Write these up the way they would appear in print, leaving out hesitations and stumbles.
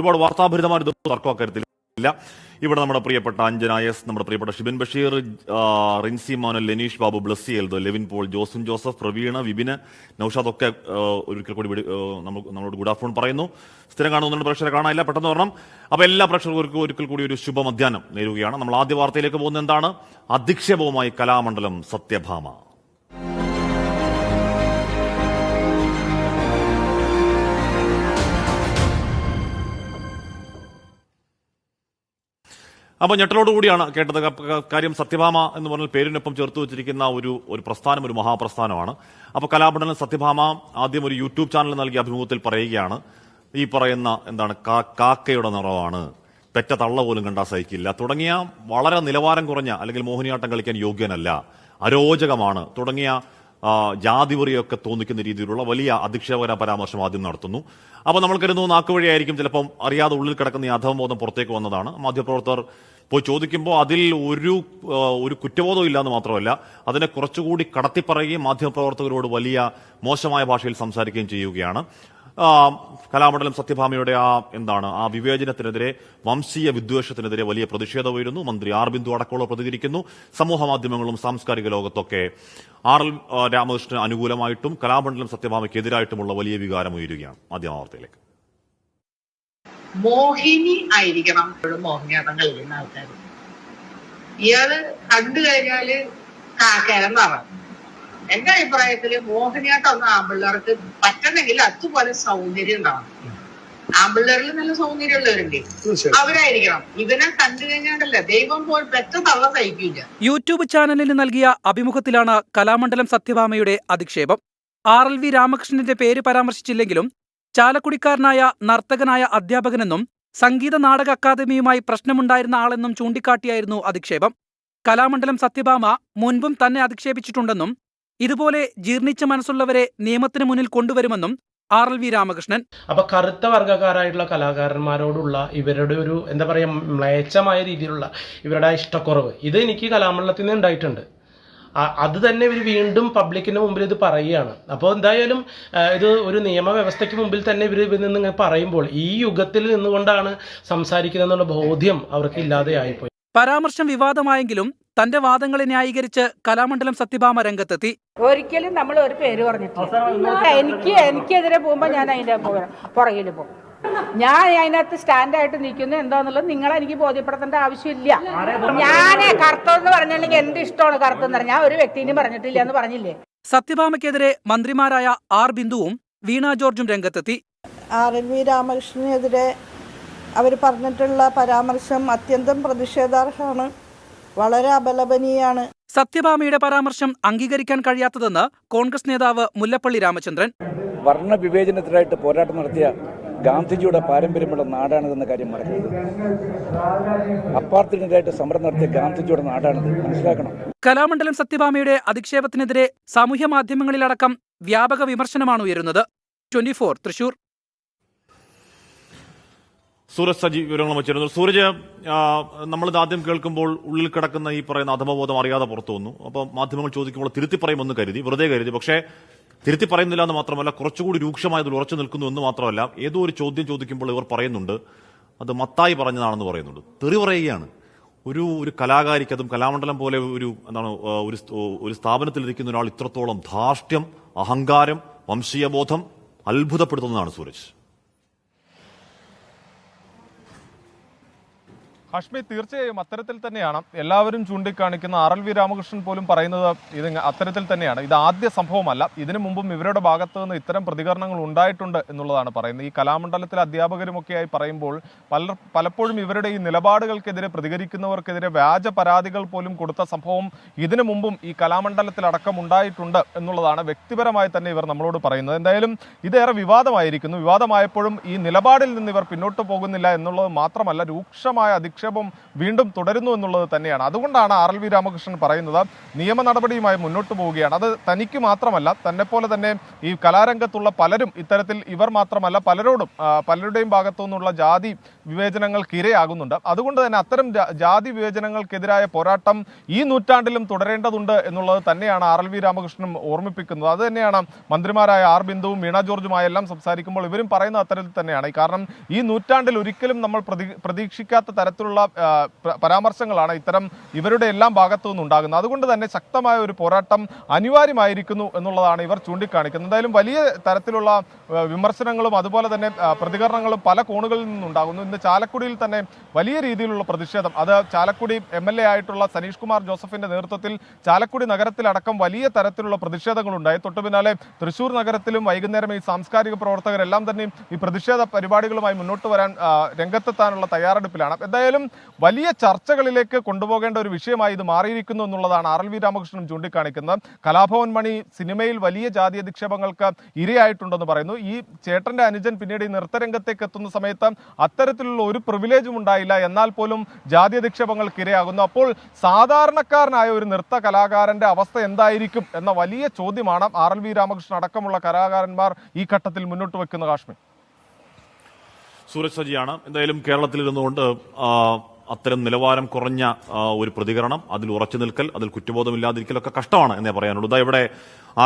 ഒരുപാട് വാർത്താഭരിതമായ തർക്കം അക്കാര്യത്തിലില്ല. ഇവിടെ നമ്മുടെ പ്രിയപ്പെട്ട അഞ്ജന എസ്, നമ്മുടെ പ്രിയപ്പെട്ട ഷിബിൻ ബഷീർ, റിൻസി മോനൽ, ലെനീഷ് ബാബു, ബ്ലസ്സി എൽദോ, ലെവിൻ പോൾ, ജോസും ജോസഫ്, പ്രവീണ, വിപിന്, നൌഷാദ് ഒക്കെ ഒരിക്കൽ കൂടി നമ്മളോട് ഗുഡ് ആഫ്റ്റർനൂൺ പറയുന്നു. സ്ഥിരം കാണുന്നുണ്ട്, പ്രേക്ഷകരെ കാണാനില്ല, പെട്ടെന്ന് പറഞ്ഞണം. അപ്പോൾ എല്ലാ പ്രേക്ഷകർക്കും ഒരിക്കൽ കൂടി ഒരു ശുഭ മധ്യാഹ്നം നേരുകയാണ്. നമ്മൾ ആദ്യ വാർത്തയിലേക്ക് പോകുന്നത് എന്താണ്? അധിക്ഷേപവുമായി കലാമണ്ഡലം സത്യഭാമ. അപ്പോൾ ഞെട്ടലോടുകൂടിയാണ് കേട്ടത്. കാര്യം സത്യഭാമ എന്ന് പറഞ്ഞാൽ പേരിനൊപ്പം ചേർത്ത് വെച്ചിരിക്കുന്ന ഒരു പ്രസ്ഥാനം, ഒരു മഹാപ്രസ്ഥാനമാണ്. അപ്പോൾ കലാമണ്ഡലം സത്യഭാമ ആദ്യം ഒരു യൂട്യൂബ് ചാനൽ നൽകിയ അഭിമുഖത്തിൽ പറയുകയാണ്, ഈ പറയുന്ന എന്താണ് കാക്കയുടെ നിറവാണ്, പെറ്റ തള്ള പോലും കണ്ടാൽ സഹിക്കില്ല തുടങ്ങിയ വളരെ നിലവാരം കുറഞ്ഞ, അല്ലെങ്കിൽ മോഹിനിയാട്ടം കളിക്കാൻ യോഗ്യനല്ല, അരോചകമാണ് തുടങ്ങിയ ജാതിവെറിയൊക്കെ തോന്നിക്കുന്ന രീതിയിലുള്ള വലിയ അധിക്ഷേപകര പരാമർശം ആദ്യം നടത്തുന്നു. അപ്പോൾ നമ്മൾ കരുതുന്നു നാക്കുവഴിയായിരിക്കും ചിലപ്പം അറിയാതെ ഉള്ളിൽ കിടക്കുന്ന ഈ അധമബോധം പുറത്തേക്ക് വന്നതാണ്. മാധ്യമപ്രവർത്തകർ പോയി ചോദിക്കുമ്പോൾ അതിൽ ഒരു കുറ്റബോധവും ഇല്ലാന്ന് മാത്രമല്ല, അതിനെ കുറച്ചുകൂടി കടത്തിപ്പറയുകയും മാധ്യമപ്രവർത്തകരോട് വലിയ മോശമായ ഭാഷയിൽ സംസാരിക്കുകയും ചെയ്യുകയാണ്. കലാമണ്ഡലം സത്യഭാമയുടെ ആ വിവേചനത്തിനെതിരെ, വംശീയ വിദ്വേഷത്തിനെതിരെ വലിയ പ്രതിഷേധം ഉയരുന്നു. മന്ത്രി ആർ ബിന്ദു അടക്കമുള്ള പ്രതികരിക്കുന്നു. സമൂഹ മാധ്യമങ്ങളും സാംസ്കാരിക ലോകത്തൊക്കെ ആർ എൽ രാമകൃഷ്ണന് അനുകൂലമായിട്ടും കലാമണ്ഡലം സത്യഭാമയ്ക്കെതിരായിട്ടുമുള്ള വലിയ വികാരം ഉയരുകയാണ്. ആദ്യ വാർത്തയിലേക്ക്. മോഹിനി ആയിരിക്കണം മോഹിനിയാട്ടം കളിക്കുന്ന ആൾക്കാർ. ഇയാള് കണ്ടു കഴിഞ്ഞാല് കാക്കേരം നിറം. എന്റെ അഭിപ്രായത്തില് മോഹിനിയാട്ടം ഒന്നും ആമ്പിള്ളേർക്ക് പറ്റണമെങ്കിൽ അതുപോലെ സൗന്ദര്യം ഉണ്ടാവണം. ആമ്പിള്ളേരിൽ നല്ല സൗന്ദര്യമുള്ളവരുണ്ട്, അവരായിരിക്കണം. ഇവനെ കണ്ടു കഴിഞ്ഞാണ്ടല്ല ദൈവം പോൽ പെറ്റ തള്ള സഹിക്കില്ല. യൂട്യൂബ് ചാനലിന് നൽകിയ അഭിമുഖത്തിലാണ് കലാമണ്ഡലം സത്യഭാമയുടെ അധിക്ഷേപം. RLV രാമകൃഷ്ണന്റെ പേര് പരാമർശിച്ചില്ലെങ്കിലും ചാലക്കുടിക്കാരനായ നർത്തകനായ അധ്യാപകനെന്നും സംഗീത നാടക അക്കാദമിയുമായി പ്രശ്നമുണ്ടായിരുന്ന ആളെന്നും ചൂണ്ടിക്കാട്ടിയായിരുന്നു അധിക്ഷേപം. കലാമണ്ഡലം സത്യഭാമ മുൻപും തന്നെ അധിക്ഷേപിച്ചിട്ടുണ്ടെന്നും ഇതുപോലെ ജീർണിച്ച മനസ്സുള്ളവരെ നിയമത്തിന് മുന്നിൽ കൊണ്ടുവരുമെന്നും RLV രാമകൃഷ്ണൻ. അപ്പൊ കറുത്ത വർഗ്ഗക്കാരായിട്ടുള്ള കലാകാരന്മാരോടുള്ള ഇവരുടെ ഒരു എന്താ പറയുക മ്ലേച്ഛമായ രീതിയിലുള്ള ഇവരുടെ ഇഷ്ടക്കുറവ് ഇത് എനിക്ക് കലാമണ്ഡലത്തിൽ നിന്ന് ഉണ്ടായിട്ടുണ്ട്. അത് തന്നെ ഇവർ വീണ്ടും പബ്ലിക്കിന്റെ മുമ്പിൽ ഇത് പറയുകയാണ്. അപ്പോൾ എന്തായാലും ഇത് ഒരു നിയമവ്യവസ്ഥയ്ക്ക് മുമ്പിൽ തന്നെ ഇവർ നിന്ന് പറയുമ്പോൾ ഈ യുഗത്തിൽ നിന്നുകൊണ്ടാണ് സംസാരിക്കുന്നതെന്നുള്ള ബോധ്യം അവർക്ക് ഇല്ലാതെയായിപ്പോയി. പരാമർശം വിവാദമായെങ്കിലും തന്റെ വാദങ്ങളെ ന്യായീകരിച്ച് കലാമണ്ഡലം സത്യഭാമ രംഗത്തെത്തി. ഒരിക്കലും നമ്മൾ ഒരു പേര് പറഞ്ഞിട്ടില്ല. എനിക്കെതിരെ പോകുമ്പോ ഞാൻ അതിന്റെ പുറകിൽ പോകും. ഞാൻ അതിനകത്ത് സ്റ്റാൻഡായിട്ട് നിൽക്കുന്നു എന്താന്നുള്ളത് നിങ്ങളെ എനിക്ക് ബോധ്യപ്പെടുത്തേണ്ട ആവശ്യമില്ല. ഞാൻ കറുത്തെന്ന് പറഞ്ഞില്ലെങ്കിൽ എന്ത് ഇഷ്ടമാണ് കറുത്തെന്ന് പറഞ്ഞാൽ ഞാൻ ഒരു വ്യക്തിനും പറഞ്ഞിട്ടില്ല എന്ന് പറഞ്ഞില്ലേ. സത്യഭാമയ്ക്കെതിരെ മന്ത്രിമാരായ ആർ ബിന്ദുവും വീണ ജോർജും രംഗത്തെത്തി. RLV രാമകൃഷ്ണനെതിരെ അവർ പറഞ്ഞിട്ടുള്ള പരാമർശം അത്യന്തം പ്രതിഷേധാർഹമാണ്, വളരെ അപലപനീയാണ്. സത്യഭാമയുടെ പരാമർശം അംഗീകരിക്കാൻ കഴിയാത്തതെന്ന് കോൺഗ്രസ് നേതാവ് മുല്ലപ്പള്ളി രാമചന്ദ്രൻ. വർണ്ണ വിവേചനത്തിനായിട്ട് പോരാട്ടം നടത്തിയ ഗാന്ധിജിയുടെ പാരമ്പര്യമുള്ള നാടാണിതെന്ന കാര്യം മറക്കരുത്. അപ്പാർത്തിനെതിരായിട്ട് സമരം നടത്തിയ ഗാന്ധിജിയുടെ നാടാണിത്, മനസ്സിലാക്കണം. കലാമണ്ഡലം സത്യഭാമയുടെ അധിക്ഷേപത്തിനെതിരെ സാമൂഹ്യ മാധ്യമങ്ങളിലടക്കം വ്യാപക വിമർശനമാണ് ഉയരുന്നത്. 24 തൃശൂർ. സൂരജ് സജി വിവരങ്ങൾ വെച്ചിരുന്നു. സൂരജ്, നമ്മളിത് ആദ്യം കേൾക്കുമ്പോൾ ഉള്ളിൽ കിടക്കുന്ന ഈ പറയുന്ന അധമബോധം അറിയാതെ പുറത്തു വന്നു. അപ്പോൾ മാധ്യമങ്ങൾ ചോദിക്കുമ്പോൾ തിരുത്തി പറയുമെന്ന് കരുതി, വെറുതെ കരുതി. പക്ഷേ തിരുത്തി പറയുന്നില്ല എന്ന് മാത്രമല്ല, കുറച്ചുകൂടി രൂക്ഷമായതിൽ ഉറച്ചു നിൽക്കുന്നു എന്ന് മാത്രമല്ല, ഏതോ ഒരു ചോദ്യം ചോദിക്കുമ്പോൾ ഇവർ പറയുന്നുണ്ട് അത് മത്തായി പറഞ്ഞതാണെന്ന് പറയുന്നുണ്ട്. തെറി പറയുകയാണ്. ഒരു കലാകാരിക്ക്, അതും കലാമണ്ഡലം പോലെ ഒരു സ്ഥാപനത്തിലിരിക്കുന്ന ഒരാൾ ഇത്രത്തോളം ധാർഷ്ട്യം, അഹങ്കാരം, വംശീയബോധം അത്ഭുതപ്പെടുത്തുന്നതാണ് സൂരജ്. ഹാഷ്മി, തീർച്ചയായും അത്തരത്തിൽ തന്നെയാണ് എല്ലാവരും ചൂണ്ടിക്കാണിക്കുന്ന. RLV രാമകൃഷ്ണൻ പോലും പറയുന്നത് ഇത് അത്തരത്തിൽ തന്നെയാണ്. ഇത് ആദ്യ സംഭവമല്ല, ഇതിനു മുമ്പും ഇവരുടെ ഭാഗത്ത് നിന്ന് ഇത്തരം പ്രതികരണങ്ങൾ ഉണ്ടായിട്ടുണ്ട് എന്നുള്ളതാണ് പറയുന്നത്. ഈ കലാമണ്ഡലത്തിലെ അധ്യാപകരുമൊക്കെയായി പറയുമ്പോൾ പലപ്പോഴും ഇവരുടെ ഈ നിലപാടുകൾക്കെതിരെ പ്രതികരിക്കുന്നവർക്കെതിരെ വ്യാജ പരാതികൾ പോലും കൊടുത്ത സംഭവം ഇതിനു മുമ്പും ഈ കലാമണ്ഡലത്തിലടക്കം ഉണ്ടായിട്ടുണ്ട് എന്നുള്ളതാണ് വ്യക്തിപരമായി തന്നെ ഇവർ നമ്മളോട് പറയുന്നത്. എന്തായാലും ഇതേറെ വിവാദമായിരിക്കുന്നു. വിവാദമായപ്പോഴും ഈ നിലപാടിൽ നിന്ന് ഇവർ പിന്നോട്ട് പോകുന്നില്ല എന്നുള്ളത് മാത്രമല്ല, രൂക്ഷമായ അധിക്ഷേപം വീണ്ടും തുടരുന്നു എന്നുള്ളത് തന്നെയാണ്. അതുകൊണ്ടാണ് RLV രാമകൃഷ്ണൻ പറയുന്നത് നിയമ നടപടിയുമായി മുന്നോട്ട് പോവുകയാണ്. അത് തനിക്ക് മാത്രമല്ല, തന്നെപ്പോലെ തന്നെ ഈ കലാരംഗത്തുള്ള പലരും ഇത്തരത്തിൽ, ഇവർ മാത്രമല്ല പലരോടും, പലരുടെയും ഭാഗത്തു നിന്നുള്ള ജാതി വിവേചനങ്ങൾക്ക് ഇരയാകുന്നുണ്ട്. അതുകൊണ്ട് തന്നെ അത്തരം ജാതി വിവേചനങ്ങൾക്കെതിരായ പോരാട്ടം ഈ നൂറ്റാണ്ടിലും തുടരേണ്ടതുണ്ട് എന്നുള്ളത് തന്നെയാണ് RLV രാമകൃഷ്ണനും ഓർമ്മിപ്പിക്കുന്നത്. അത് തന്നെയാണ് മന്ത്രിമാരായ ആർ ബിന്ദുവും വീണ ജോർജുമായെല്ലാം സംസാരിക്കുമ്പോൾ ഇവരും പറയുന്ന അത്തരത്തിൽ തന്നെയാണ്. കാരണം ഈ നൂറ്റാണ്ടിൽ ഒരിക്കലും നമ്മൾ പ്രതീക്ഷിക്കാത്ത തരത്തിലുള്ള പരാമർശങ്ങളാണ് ഇവരുടെ എല്ലാം ഭാഗത്തു നിന്നുണ്ടാകുന്നത്. അതുകൊണ്ട് തന്നെ ശക്തമായ ഒരു പോരാട്ടം അനിവാര്യമായിരിക്കുന്നു എന്നുള്ളതാണ് ഇവർ ചൂണ്ടിക്കാണിക്കുന്നത്. എന്തായാലും വലിയ തരത്തിലുള്ള വിമർശനങ്ങളും അതുപോലെ തന്നെ പ്രതികരണങ്ങളും പല കോണുകളിൽ നിന്നുണ്ടാകുന്നു. ഇന്ന് ചാലക്കുടിയിൽ തന്നെ വലിയ രീതിയിലുള്ള പ്രതിഷേധം, അത് ചാലക്കുടി MLA ആയിട്ടുള്ള സനീഷ് കുമാർ ജോസഫിന്റെ നേതൃത്വത്തിൽ ചാലക്കുടി നഗരത്തിലടക്കം വലിയ തരത്തിലുള്ള പ്രതിഷേധങ്ങളുണ്ടായി. തൊട്ടു പിന്നാലെ തൃശൂർ നഗരത്തിലും വൈകുന്നേരം ഈ സാംസ്കാരിക പ്രവർത്തകരെല്ലാം തന്നെ ഈ പ്രതിഷേധ പരിപാടികളുമായി മുന്നോട്ട് വരാൻ രംഗത്തെത്താനുള്ള തയ്യാറെടുപ്പിലാണ്. എന്തായാലും വലിയ ചർച്ചകളിലേക്ക് കൊണ്ടുപോകേണ്ട ഒരു വിഷയമായി ഇത് മാറിയിരിക്കുന്നു എന്നുള്ളതാണ് RLV രാമകൃഷ്ണൻ ചൂണ്ടിക്കാണിക്കുന്നത്. കലാഭവൻ മണി സിനിമയിൽ വലിയ ജാതി അധിക്ഷേപങ്ങൾക്ക് ഇരയായിട്ടുണ്ടെന്ന് പറയുന്നു. ഈ ചേട്ടന്റെ അനുജൻ പിന്നീട് ഈ നൃത്തരംഗത്തേക്ക് എത്തുന്ന സമയത്ത് അത്തരത്തിലുള്ള ഒരു പ്രിവിലേജും ഉണ്ടായില്ല, എന്നാൽ പോലും ജാതി അധിക്ഷേപങ്ങൾക്ക് ഇരയാകുന്നു. അപ്പോൾ സാധാരണക്കാരനായ ഒരു നൃത്ത കലാകാരന്റെ അവസ്ഥ എന്തായിരിക്കും എന്ന വലിയ ചോദ്യമാണ് RLV രാമകൃഷ്ണൻ അടക്കമുള്ള കലാകാരന്മാർ ഈ ഘട്ടത്തിൽ മുന്നോട്ട് വെക്കുന്ന. കാശ്മീർ സൂരജ് സജിയാണ്. എന്തായാലും കേരളത്തിൽ ഇരുന്നുകൊണ്ട് അത്തരം നിലവാരം കുറഞ്ഞ ഒരു പ്രതികരണം, അതിൽ ഉറച്ചു നിൽക്കൽ, അതിൽ കുറ്റബോധമില്ലാതിരിക്കലൊക്കെ കഷ്ടമാണ് എന്നേ പറയാനുള്ളൂ. ഇതാ ഇവിടെ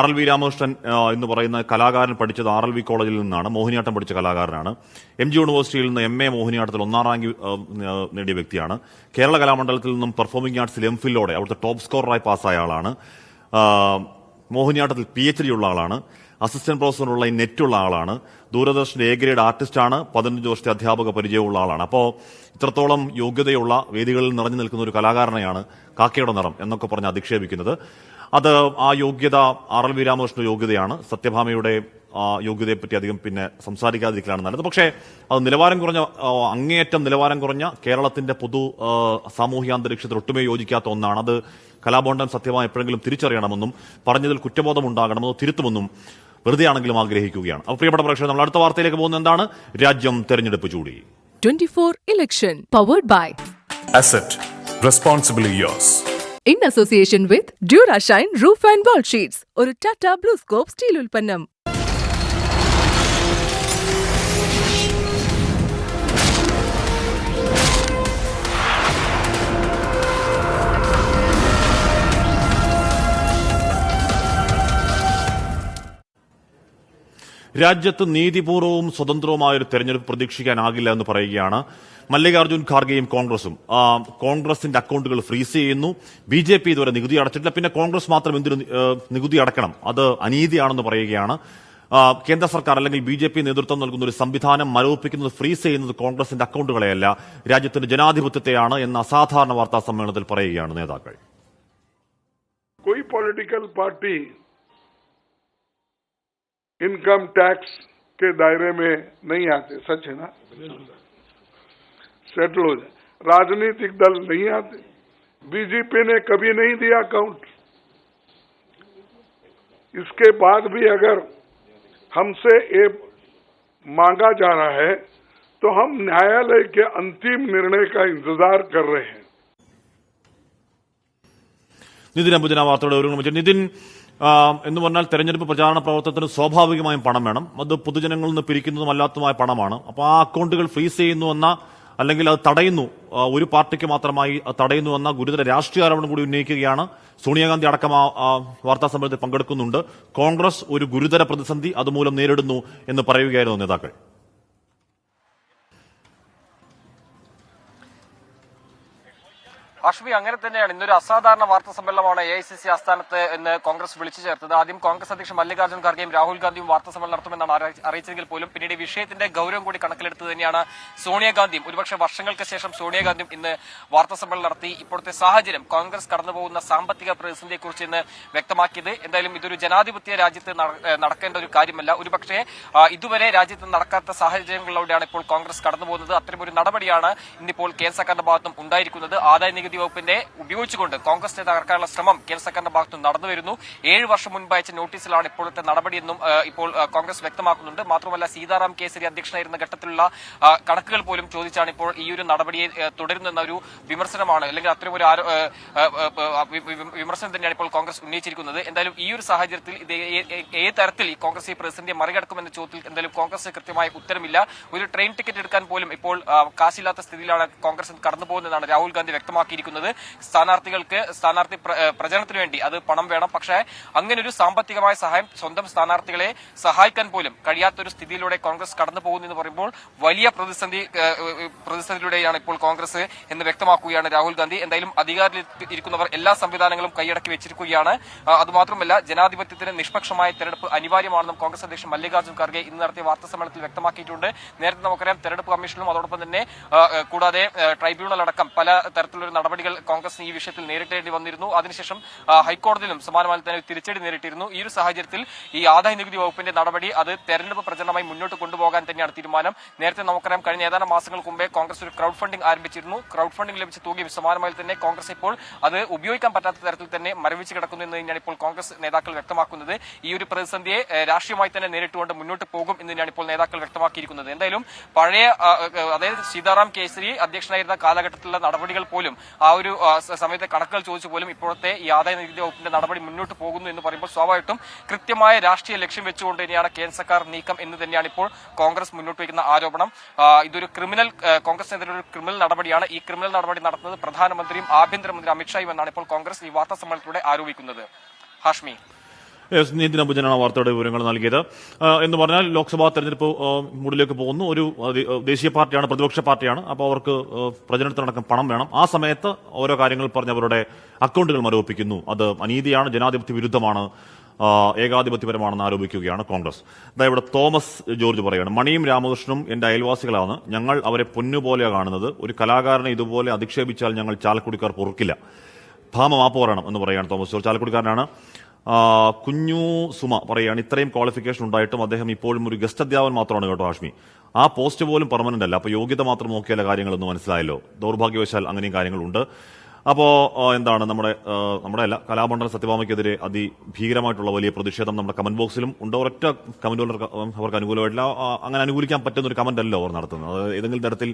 RLV രാമകൃഷ്ണൻ എന്ന് പറയുന്ന കലാകാരൻ പഠിച്ചത് RLV കോളേജിൽ നിന്നാണ്. മോഹിനിയാട്ടം പഠിച്ച കലാകാരനാണ്. MG യൂണിവേഴ്സിറ്റിയിൽ നിന്ന് MA മോഹിനിയാട്ടത്തിൽ 1ാം റാങ്ക് നേടിയ വ്യക്തിയാണ്. കേരള കലാമണ്ഡലത്തിൽ നിന്നും പെർഫോമിംഗ് ആർട്സിൽ MPhilോടെ അവിടുത്തെ ടോപ്പ് സ്കോററായി പാസ്സായ ആളാണ്. മോഹിനിയാട്ടത്തിൽ PhD ഉള്ള ആളാണ്. അസിസ്റ്റന്റ് പ്രൊഫസറുള്ള നെറ്റുള്ള ആളാണ്. ദൂരദർശന്റെ A ഗ്രേഡ് ആർട്ടിസ്റ്റാണ്. 15 വർഷത്തെ അധ്യാപക പരിചയമുള്ള ആളാണ്. അപ്പോൾ ഇത്രത്തോളം യോഗ്യതയുള്ള വേദികളിൽ നിറഞ്ഞു നിൽക്കുന്ന ഒരു കലാകാരനെയാണ് കാക്കയുടെ നിറം എന്നൊക്കെ പറഞ്ഞ് അധിക്ഷേപിക്കുന്നത്. അത് ആ യോഗ്യത RLV രാമകൃഷ്ണന്റെ യോഗ്യതയാണ്. സത്യഭാമയുടെ യോഗ്യതയെപ്പറ്റി അധികം പിന്നെ സംസാരിക്കാതിരിക്കലാണ് നല്ലത്. പക്ഷേ അത് നിലവാരം കുറഞ്ഞ, അങ്ങേയറ്റം നിലവാരം കുറഞ്ഞ കേരളത്തിന്റെ പൊതു സാമൂഹിക അന്തരീക്ഷത്തിൽ ഒട്ടുമേ യോജിക്കാത്ത ഒന്നാണ്. അത് കലാഭവൻ സത്യഭാമ എപ്പോഴെങ്കിലും തിരിച്ചറിയണമെന്നും പറഞ്ഞതിൽ കുറ്റബോധം ഉണ്ടാകണമെന്നോ തിരുത്തുമെന്നും വെറുതെയാണെങ്കിലും ആഗ്രഹിക്കുകയാണ്. അപ്പോൾ പ്രിയപ്പെട്ട പ്രേക്ഷകർ, നമ്മൾ അടുത്ത വാർത്തയിലേക്ക് പോകുന്നത് എന്താണ്? രാജ്യം തെരഞ്ഞെടുപ്പ് ചൂടി. 24 election powered by Asset responsibly yours. In association with Durashine Roof and Wall Sheets, ഒരു Tata BlueScope സ്റ്റീൽ ഉൽപ്പന്നം. രാജ്യത്ത് നീതിപൂർവവും സ്വതന്ത്രവുമായ ഒരു തെരഞ്ഞെടുപ്പ് പ്രതീക്ഷിക്കാനാകില്ല എന്ന് പറയുകയാണ് മല്ലികാർജ്ജുൻ ഖാർഗെയും കോൺഗ്രസും. കോൺഗ്രസിന്റെ അക്കൗണ്ടുകൾ ഫ്രീസ് ചെയ്യുന്നു. BJP ഇതുവരെ നികുതി അടച്ചിട്ടില്ല. പിന്നെ കോൺഗ്രസ് മാത്രം എന്തിനു നികുതി അടക്കണം? അത് അനീതിയാണെന്ന് പറയുകയാണ്. കേന്ദ്ര സർക്കാർ അല്ലെങ്കിൽ BJP നേതൃത്വം നൽകുന്ന ഒരു സംവിധാനം മരവിപ്പിക്കുന്നത്, ഫ്രീസ് ചെയ്യുന്നത് കോൺഗ്രസിന്റെ അക്കൗണ്ടുകളെയല്ല, രാജ്യത്തിന്റെ ജനാധിപത്യത്തെയാണ് എന്ന അസാധാരണ വാർത്താ സമ്മേളനത്തിൽ പറയുകയാണ് നേതാക്കൾ. कोई पॉलिटिकल पार्टी इनकम टैक्स के दायरे में नहीं आते, सच है ना? सेटल हो जाए। राजनीतिक दल नहीं आते। बीजेपी ने कभी नहीं दिया अकाउंट। इसके बाद भी अगर हमसे ये मांगा जा रहा है तो हम न्यायालय के अंतिम निर्णय का इंतजार कर रहे हैं. നിതിൻ അംബുജന വാർത്തയുടെ ഒരു നിതിൻ, എന്ന് പറഞ്ഞാൽ തെരഞ്ഞെടുപ്പ് പ്രചാരണ പ്രവർത്തനത്തിന് സ്വാഭാവികമായും പണം വേണം. അത് പൊതുജനങ്ങളിൽ നിന്ന് പിരിക്കുന്നതും അല്ലാത്തതുമായ പണമാണ്. അപ്പോൾ ആ അക്കൗണ്ടുകൾ ഫ്രീസ് ചെയ്യുന്നുവെന്ന, അല്ലെങ്കിൽ അത് തടയുന്നു, ഒരു പാർട്ടിക്ക് മാത്രമായി തടയുന്നുവെന്ന ഗുരുതര രാഷ്ട്രീയ ആരോപണം കൂടി ഉന്നയിക്കുകയാണ്. സോണിയാഗാന്ധി അടക്കം ആ വാർത്താ സമ്മേളനത്തിൽ പങ്കെടുക്കുന്നുണ്ട്. കോൺഗ്രസ് ഒരു ഗുരുതര പ്രതിസന്ധി അതുമൂലം നേരിടുന്നു എന്ന് പറയുകയായിരുന്നു നേതാക്കൾ. അശ്വി, അങ്ങനെ തന്നെയാണ്. ഇന്നൊരു അസാധാരണ വാർത്താ സമ്മേളനമാണ് AICC ആസ്ഥാനത്ത് ഇന്ന് കോൺഗ്രസ് വിളിച്ചു ചേർത്തത്. ആദ്യം കോൺഗ്രസ് അധ്യക്ഷൻ മല്ലികാർജ്ജുൻ ഖാർഗെയും രാഹുൽ ഗാന്ധിയും വാർത്താ സമ്മേളനം നടത്തുമെന്നാണ് അറിയിച്ചെങ്കിൽ പോലും പിന്നീട് വിഷയത്തിന്റെ ഗൌരവം കൂടി കണക്കിലെടുത്ത് തന്നെയാണ് സോണിയാഗാന്ധിയും, ഒരുപക്ഷെ വർഷങ്ങൾക്ക് ശേഷം സോണിയാഗാന്ധിയും ഇന്ന് വാർത്താ സമ്മേളനം നടത്തി ഇപ്പോഴത്തെ സാഹചര്യം, കോൺഗ്രസ് കടന്നുപോകുന്ന സാമ്പത്തിക പ്രതിസന്ധിയെക്കുറിച്ച് ഇന്ന് വ്യക്തമാക്കിയത്. എന്തായാലും ഇതൊരു ജനാധിപത്യ രാജ്യത്ത് നടക്കേണ്ട ഒരു കാര്യമല്ല. ഒരുപക്ഷെ ഇതുവരെ രാജ്യത്ത് നടക്കാത്ത സാഹചര്യങ്ങളിലൂടെയാണ് ഇപ്പോൾ കോൺഗ്രസ് കടന്നുപോകുന്നത്. അത്തരമൊരു നടപടിയാണ് ഇന്നിപ്പോൾ കേന്ദ്ര സർക്കാരിന്റെ ഭാഗത്തും ഉണ്ടായിരിക്കുന്നത്. ആദായ നികുതി ആദായനികുതി വകുപ്പിനെ ഉപയോഗിച്ചുകൊണ്ട് കോൺഗ്രസിനെ തകർക്കാനുള്ള ശ്രമം കേന്ദ്ര സർക്കാരിന്റെ ഭാഗത്തു നടന്നു വരുന്നു. 7 വർഷം മുൻപ് അയച്ച നോട്ടീസിലാണ് ഇപ്പോഴത്തെ നടപടിയെന്നും ഇപ്പോൾ കോൺഗ്രസ് വ്യക്തമാക്കുന്നുണ്ട്. മാത്രമല്ല സീതാറാം കേസരി അധ്യക്ഷനായിരുന്ന ഘട്ടത്തിലുള്ള കണക്കുകൾ പോലും ചോദിച്ചാണ് ഇപ്പോൾ ഈ ഒരു നടപടിയെ തുടരുന്ന ഒരു വിമർശനമാണ്, അല്ലെങ്കിൽ അത്തരമൊരു വിമർശനം തന്നെയാണ് ഇപ്പോൾ കോൺഗ്രസ് ഉന്നയിച്ചിരിക്കുന്നത്. എന്തായാലും ഈ ഒരു സാഹചര്യത്തിൽ ഇത് ഏത് തരത്തിൽ ഈ കോൺഗ്രസ് ഈ പ്രതിസന്ധിയെ മറികടക്കുമെന്ന ചോദ്യത്തിൽ എന്തായാലും കോൺഗ്രസ് കൃത്യമായ ഉത്തരമില്ല. ഒരു ട്രെയിൻ ടിക്കറ്റ് എടുക്കാൻ പോലും ഇപ്പോൾ കാശില്ലാത്ത സ്ഥിതിയിലാണ് കോൺഗ്രസ് കടന്നു പോകുന്നതെന്നാണ് രാഹുൽ ഗാന്ധി വ്യക്തമാക്കിയിരിക്കുന്നത്. സ്ഥാനാർത്ഥി പ്രചരണത്തിന് വേണ്ടി അത് പണം വേണം, പക്ഷേ അങ്ങനെ ഒരു സാമ്പത്തികമായ സഹായം സ്വന്തം സ്ഥാനാർത്ഥികളെ സഹായിക്കാൻ പോലും കഴിയാത്തൊരു സ്ഥിതിയിലൂടെ കോൺഗ്രസ് കടന്നു പോകുന്നു എന്ന് പറയുമ്പോൾ വലിയ പ്രതിസന്ധിയിലൂടെയാണ് ഇപ്പോൾ കോൺഗ്രസ് എന്ന് വ്യക്തമാക്കുകയാണ് രാഹുൽ ഗാന്ധി. എന്തായാലും അധികാരത്തിൽ ഇരിക്കുന്നവർ എല്ലാ സംവിധാനങ്ങളും കൈയടക്കി വെച്ചിരിക്കുകയാണ്. അതുമാത്രമല്ല ജനാധിപത്യത്തിന് നിഷ്പക്ഷമായ തെരഞ്ഞെടുപ്പ് അനിവാര്യമാണെന്നും കോൺഗ്രസ് അധ്യക്ഷൻ മല്ലികാർജ്ജുൻ ഖാർഗെ ഇന്ന് നടത്തിയ വാർത്താ സമ്മേളനത്തിൽ വ്യക്തമാക്കിയിട്ടുണ്ട്. നേരത്തെ നമുക്കറിയാം തെരഞ്ഞെടുപ്പ് കമ്മീഷനും അതോടൊപ്പം തന്നെ കൂടാതെ ട്രൈബ്യൂണൽ അടക്കം പല തരത്തിലുള്ള നടപടികൾ കോൺഗ്രസ് ഈ വിഷയത്തിൽ നേരിട്ടേണ്ടി വന്നിരുന്നു. അതിനുശേഷം ഹൈക്കോടതിയിലും സമാനമായി തന്നെ തിരിച്ചടി നേരിട്ടിരുന്നു. ഈ ഒരു സാഹചര്യത്തിൽ ഈ ആദായനികുതി വകുപ്പിന്റെ നടപടി അത് തെരഞ്ഞെടുപ്പ് പ്രചരണമായി മുന്നോട്ട് കൊണ്ടുപോകാൻ തന്നെയാണ് തീരുമാനം. നേരത്തെ നമുക്കറിയാം കഴിഞ്ഞ ഏതാനും മാസങ്ങൾക്ക് മുമ്പേ കോൺഗ്രസ് ഒരു ക്രൗഡ് ഫണ്ടിംഗ് ആരംഭിച്ചിരുന്നു. ക്രൗഡ് ഫണ്ടിംഗ് ലഭിച്ച തുകയും സമാനമായി തന്നെ കോൺഗ്രസ് ഇപ്പോൾ അത് ഉപയോഗിക്കാൻ പറ്റാത്ത തരത്തിൽ തന്നെ മരവിച്ച് കിടക്കുന്നു എന്ന് തന്നെയാണ് ഇപ്പോൾ കോൺഗ്രസ് നേതാക്കൾ വ്യക്തമാക്കുന്നത്. ഈ ഒരു പ്രതിസന്ധിയെ രാഷ്ട്രീയമായി തന്നെ നേരിട്ടുകൊണ്ട് മുന്നോട്ട് പോകും എന്ന് തന്നെയാണ് ഇപ്പോൾ നേതാക്കൾ വ്യക്തമാക്കിയിരിക്കുന്നത്. എന്തായാലും പഴയ അതായത് സീതാറാം കേസരി അധ്യക്ഷനായിരുന്ന കാലഘട്ടത്തിലുള്ള നടപടികൾ പോലും ആ ഒരു സമയത്തെ കണക്കുകൾ ചോദിച്ചു പോലും ഇപ്പോഴത്തെ ഈ ആദായ നികുതി വകുപ്പിന്റെ നടപടി മുന്നോട്ട് പോകുന്നു എന്ന് പറയുമ്പോൾ സ്വാഭാവികമായിട്ടും കൃത്യമായ രാഷ്ട്രീയ ലക്ഷ്യം വെച്ചുകൊണ്ട് തന്നെയാണ് കേന്ദ്ര സർക്കാർ നീക്കം എന്ന് തന്നെയാണ് ഇപ്പോൾ കോൺഗ്രസ് മുന്നോട്ട് വയ്ക്കുന്ന ആരോപണം. ഇതൊരു ക്രിമിനൽ കോൺഗ്രസിനെതിരെ ഒരു ക്രിമിനൽ നടപടിയാണ്. ഈ ക്രിമിനൽ നടപടി നടത്തുന്നത് പ്രധാനമന്ത്രിയും ആഭ്യന്തരമന്ത്രി അമിത്ഷായും എന്നാണ് ഇപ്പോൾ കോൺഗ്രസ് ഈ വാർത്താ സമ്മേളനത്തിലൂടെ ആരോപിക്കുന്നത്. ഹാഷ്മി. നീതിൻ അംബുജനാണ് വാർത്തയുടെ വിവരങ്ങൾ നൽകിയത്. എന്ന് പറഞ്ഞാൽ ലോക്സഭാ തെരഞ്ഞെടുപ്പ് മൂഡിലേക്ക് പോകുന്നു. ഒരു ദേശീയ പാർട്ടിയാണ്, പ്രതിപക്ഷ പാർട്ടിയാണ്. അപ്പോൾ അവർക്ക് പ്രചരണത്തിനടക്കം പണം വേണം. ആ സമയത്ത് ഓരോ കാര്യങ്ങൾ പറഞ്ഞ് അവരുടെ അക്കൗണ്ടുകൾ മരവിപ്പിക്കുന്നു. അത് അനീതിയാണ്, ജനാധിപത്യ വിരുദ്ധമാണ്, ഏകാധിപത്യപരമാണെന്ന് ആരോപിക്കുകയാണ് കോൺഗ്രസ്. അതായത് ഇവിടെ തോമസ് ജോർജ് പറയുകയാണ്, മണിയും രാമകൃഷ്ണനും എന്റെ അയൽവാസികളാണ്, ഞങ്ങൾ അവരെ പൊന്നുപോലെ കാണുന്നത്. ഒരു കലാകാരനെ ഇതുപോലെ അധിക്ഷേപിച്ചാൽ ഞങ്ങൾ ചാലക്കുടിക്കാർ പൊറുക്കില്ല. ഭാമ മാപ്പ് പറയണം എന്ന് പറയുകയാണ് തോമസ് ജോർജ്. ചാലക്കുടിക്കാരനാണ്. കുഞ്ഞു സുമ പറയുകയാണ്, ഇത്രയും ക്വാളിഫിക്കേഷൻ ഉണ്ടായിട്ടും അദ്ദേഹം ഇപ്പോഴും ഒരു ഗസ്റ്റ് അധ്യാപകൻ മാത്രമാണ് കേട്ടോ ഹാഷ്മി. ആ പോസ്റ്റ് പോലും പെർമനന്റ് അല്ല. അപ്പോൾ യോഗ്യത മാത്രം നോക്കിയാല കാര്യങ്ങളൊന്നും മനസ്സിലായല്ലോ. ദൗർഭാഗ്യവശാൽ അങ്ങനെയും കാര്യങ്ങളുണ്ട്. അപ്പോൾ എന്താണ് നമ്മുടെ അല്ല കലാമണ്ഡലം സത്യഭാമയ്ക്കെതിരെ അതിഭീകരമായിട്ടുള്ള വലിയ പ്രതിഷേധം നമ്മുടെ കമന്റ് ബോക്സിലും ഉണ്ട്. ഒരൊറ്റ കമന്റ് അവർക്ക് അനുകൂലമായിട്ടില്ല. അങ്ങനെ അനുകൂലിക്കാൻ പറ്റുന്ന ഒരു കമന്റ് അല്ലോ അവർ നടത്തുന്നത്. അത് ഏതെങ്കിലും തരത്തിൽ